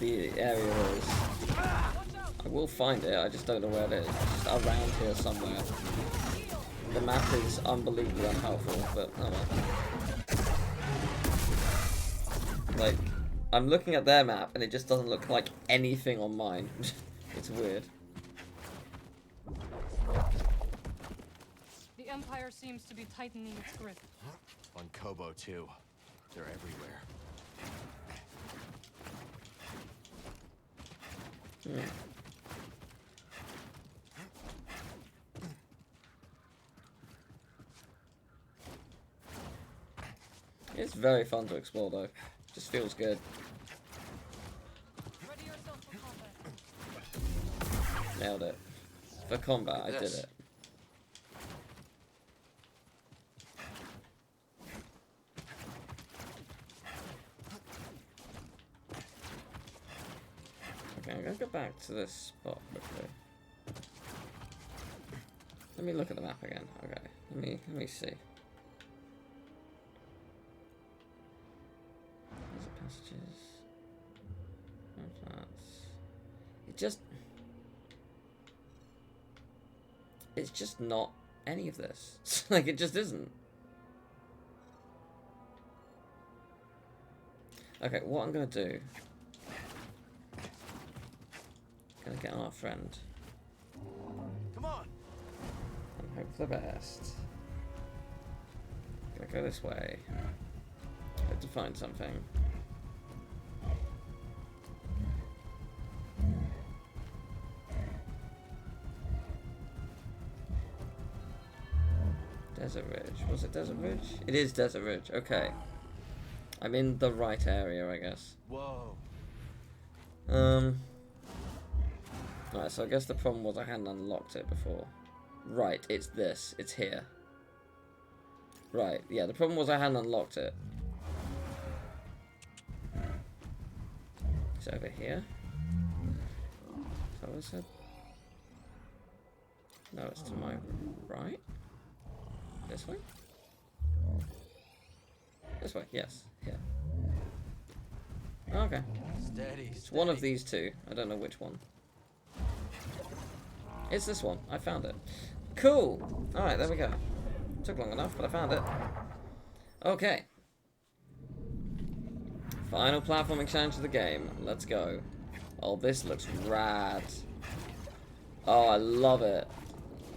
is. I will find it, I just don't know where it is. It's just around here somewhere. The map is unbelievably unhelpful, but oh well. Like, I'm looking at their map and it just doesn't look like anything on mine. It's weird. The Empire seems to be tightening its grip. On Kobo, too. They're everywhere. It's very fun to explore though. Just feels good. Ready yourself for combat. Nailed it. For combat, I did it. Okay, I'm gonna go back to this spot quickly. Let me look at the map again. Okay, let me see. There's the passages. It's just not any of this. Like, it just isn't. Okay, what I'm gonna do, gonna get on our friend. Come on. And hope for the best. Gonna go this way. Hope to find something. Desert Ridge. Was it Desert Ridge? It is Desert Ridge. Okay. I'm in the right area, I guess. Whoa. Alright, so I guess the problem was I hadn't unlocked it before. Right, it's this. It's here. Right, yeah, the problem was I hadn't unlocked it. It's over here. So is it? No, it's to my right? This way? This way, yes. Here. Okay. Steady. It's one of these two. I don't know which one. It's this one. I found it. Cool! Alright, there we go. Took long enough, but I found it. Okay. Final platforming challenge of the game. Let's go. Oh, this looks rad. Oh, I love it.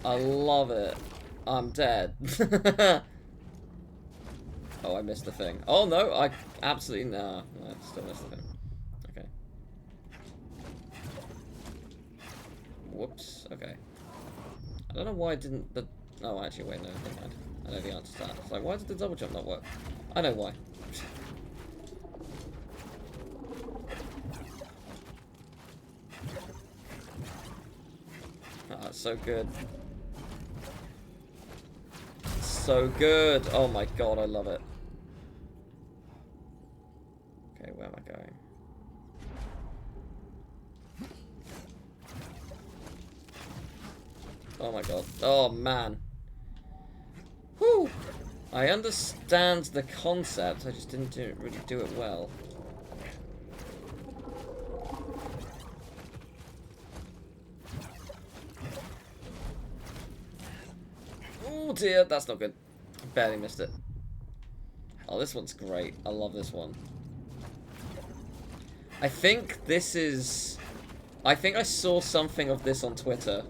I love it. I'm dead. Oh, I missed the thing. Oh no, I absolutely no. I still missed the thing. Okay. Whoops. Okay. I don't know why it didn't. Oh, actually, wait, no, never mind. I know the answer to that. It's like, why did the double jump not work? I know why. Oh, that's so good. So good. Oh my god, I love it. Okay, where am I going? Oh my god. Oh man. Whew. I understand the concept, I just didn't really do it well. Oh dear, that's not good. Barely missed it. Oh, this one's great. I love this one. I think this is... I think I saw something of this on Twitter.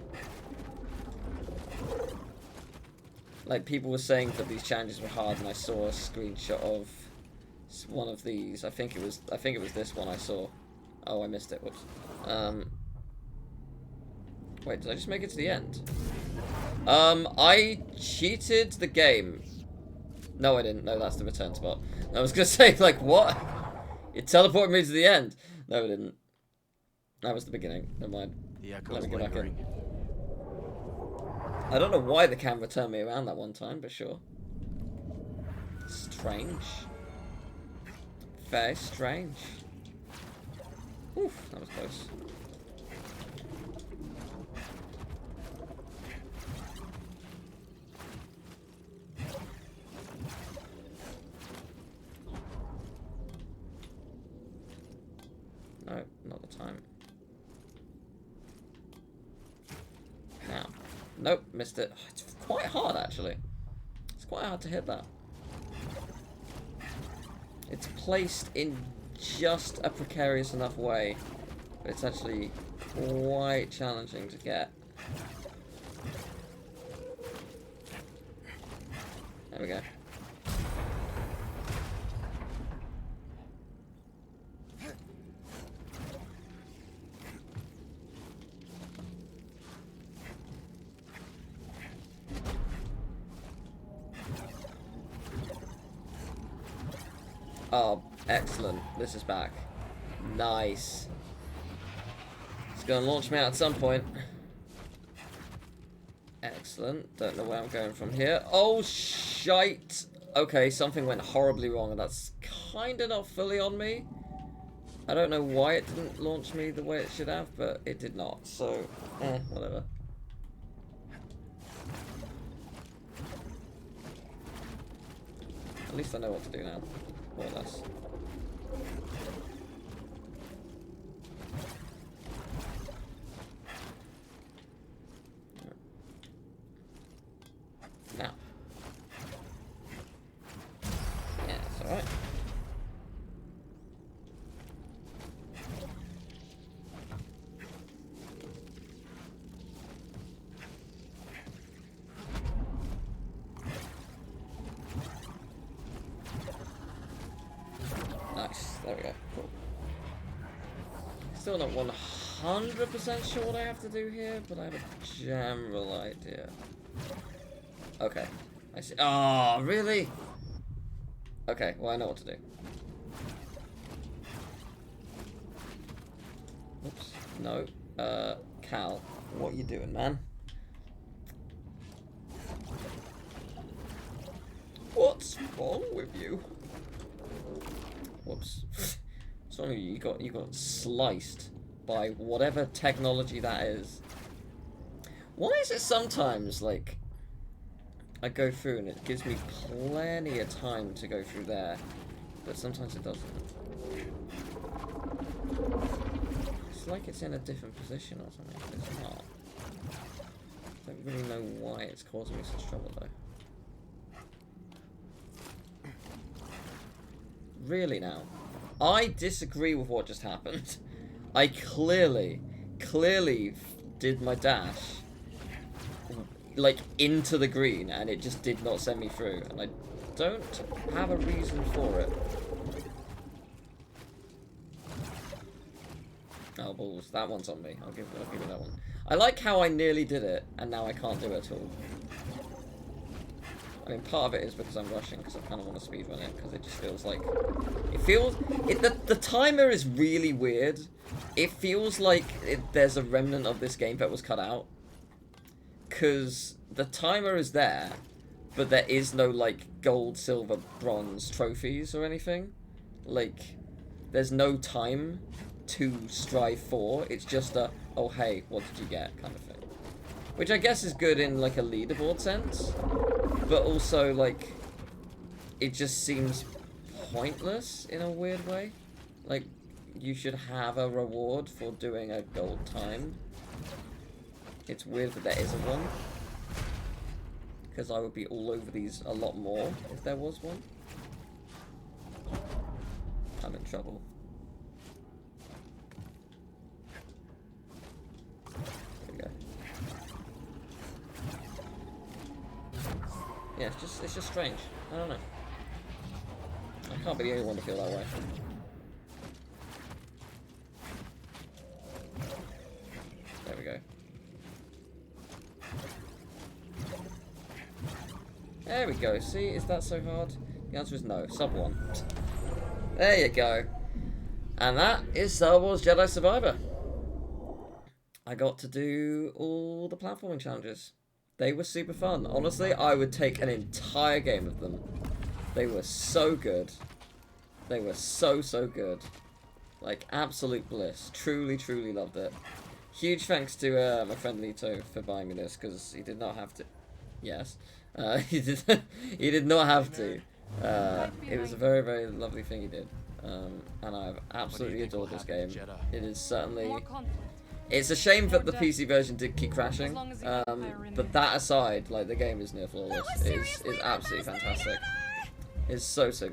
Like, people were saying that these challenges were hard, and I saw a screenshot of one of these. I think it was this one I saw. Oh, I missed it. Whoops. Wait, did I just make it to the end? I cheated the game. No, I didn't. No, that's the return spot. I was gonna say, like, what? It teleported me to the end. No, it didn't. That was the beginning. Never mind. Let me go back in. I don't know why the camera turned me around that one time, but sure. Strange. very strange. Oof, that was close. No, not the time. Now. Nope, missed it. Oh, it's quite hard, actually. It's quite hard to hit that. It's placed in just a precarious enough way, but it's actually quite challenging to get. There we go. Oh, excellent. This is back. Nice. It's going to launch me out at some point. Excellent. Don't know where I'm going from here. Oh, shite. Okay, something went horribly wrong, and that's kind of not fully on me. I don't know why it didn't launch me the way it should have, but it did not. So, whatever. At least I know what to do now. More or less. Now. Yeah, it's alright. Nice, there we go, cool. Still not 100% sure what I have to do here, but I have a general idea. Okay, I see. Oh, really? Okay, well I know what to do. Oops, no. Cal, what are you doing, man? What's wrong with you? Whoops. What's wrong with you? You got sliced by whatever technology that is. Why is it sometimes, like, I go through and it gives me plenty of time to go through there, but sometimes it doesn't. It's like it's in a different position or something, but it's not. I don't really know why it's causing me such trouble, though. Really now? I disagree with what just happened. I clearly did my dash, like, into the green, and it just did not send me through, and I don't have a reason for it. Oh, balls. That one's on me. I'll give you that one. I like how I nearly did it, and now I can't do it at all. I mean, part of it is because I'm rushing, because I kind of want to speedrun it, because it just feels like... The timer is really weird. It feels like there's a remnant of this game that was cut out. Because the timer is there, but there is no, like, gold, silver, bronze trophies or anything. Like, there's no time to strive for. It's just a, oh, hey, what did you get kind of thing. Which I guess is good in, like, a leaderboard sense. But also, like, it just seems pointless in a weird way. Like, you should have a reward for doing a gold time. It's weird that there isn't one. Because I would be all over these a lot more if there was one. I'm in trouble. There we go. Yeah, it's just strange. I don't know. I can't be the only one to feel that way. There we go. There we go. See, is that so hard? The answer is no. Sub 1. There you go. And that is Star Wars Jedi Survivor. I got to do all the platforming challenges. They were super fun. Honestly, I would take an entire game of them. They were so good. They were so good. Like, absolute bliss. Truly, truly loved it. Huge thanks to my friend Lito for buying me this, because he did not have to. Yes. He did not have to. It was a very, very lovely thing he did. And I've absolutely adored this game. It is certainly... More conflict. It's a shame that the PC version did keep crashing. But that aside, like, the game is near flawless. It's absolutely fantastic. It's so good.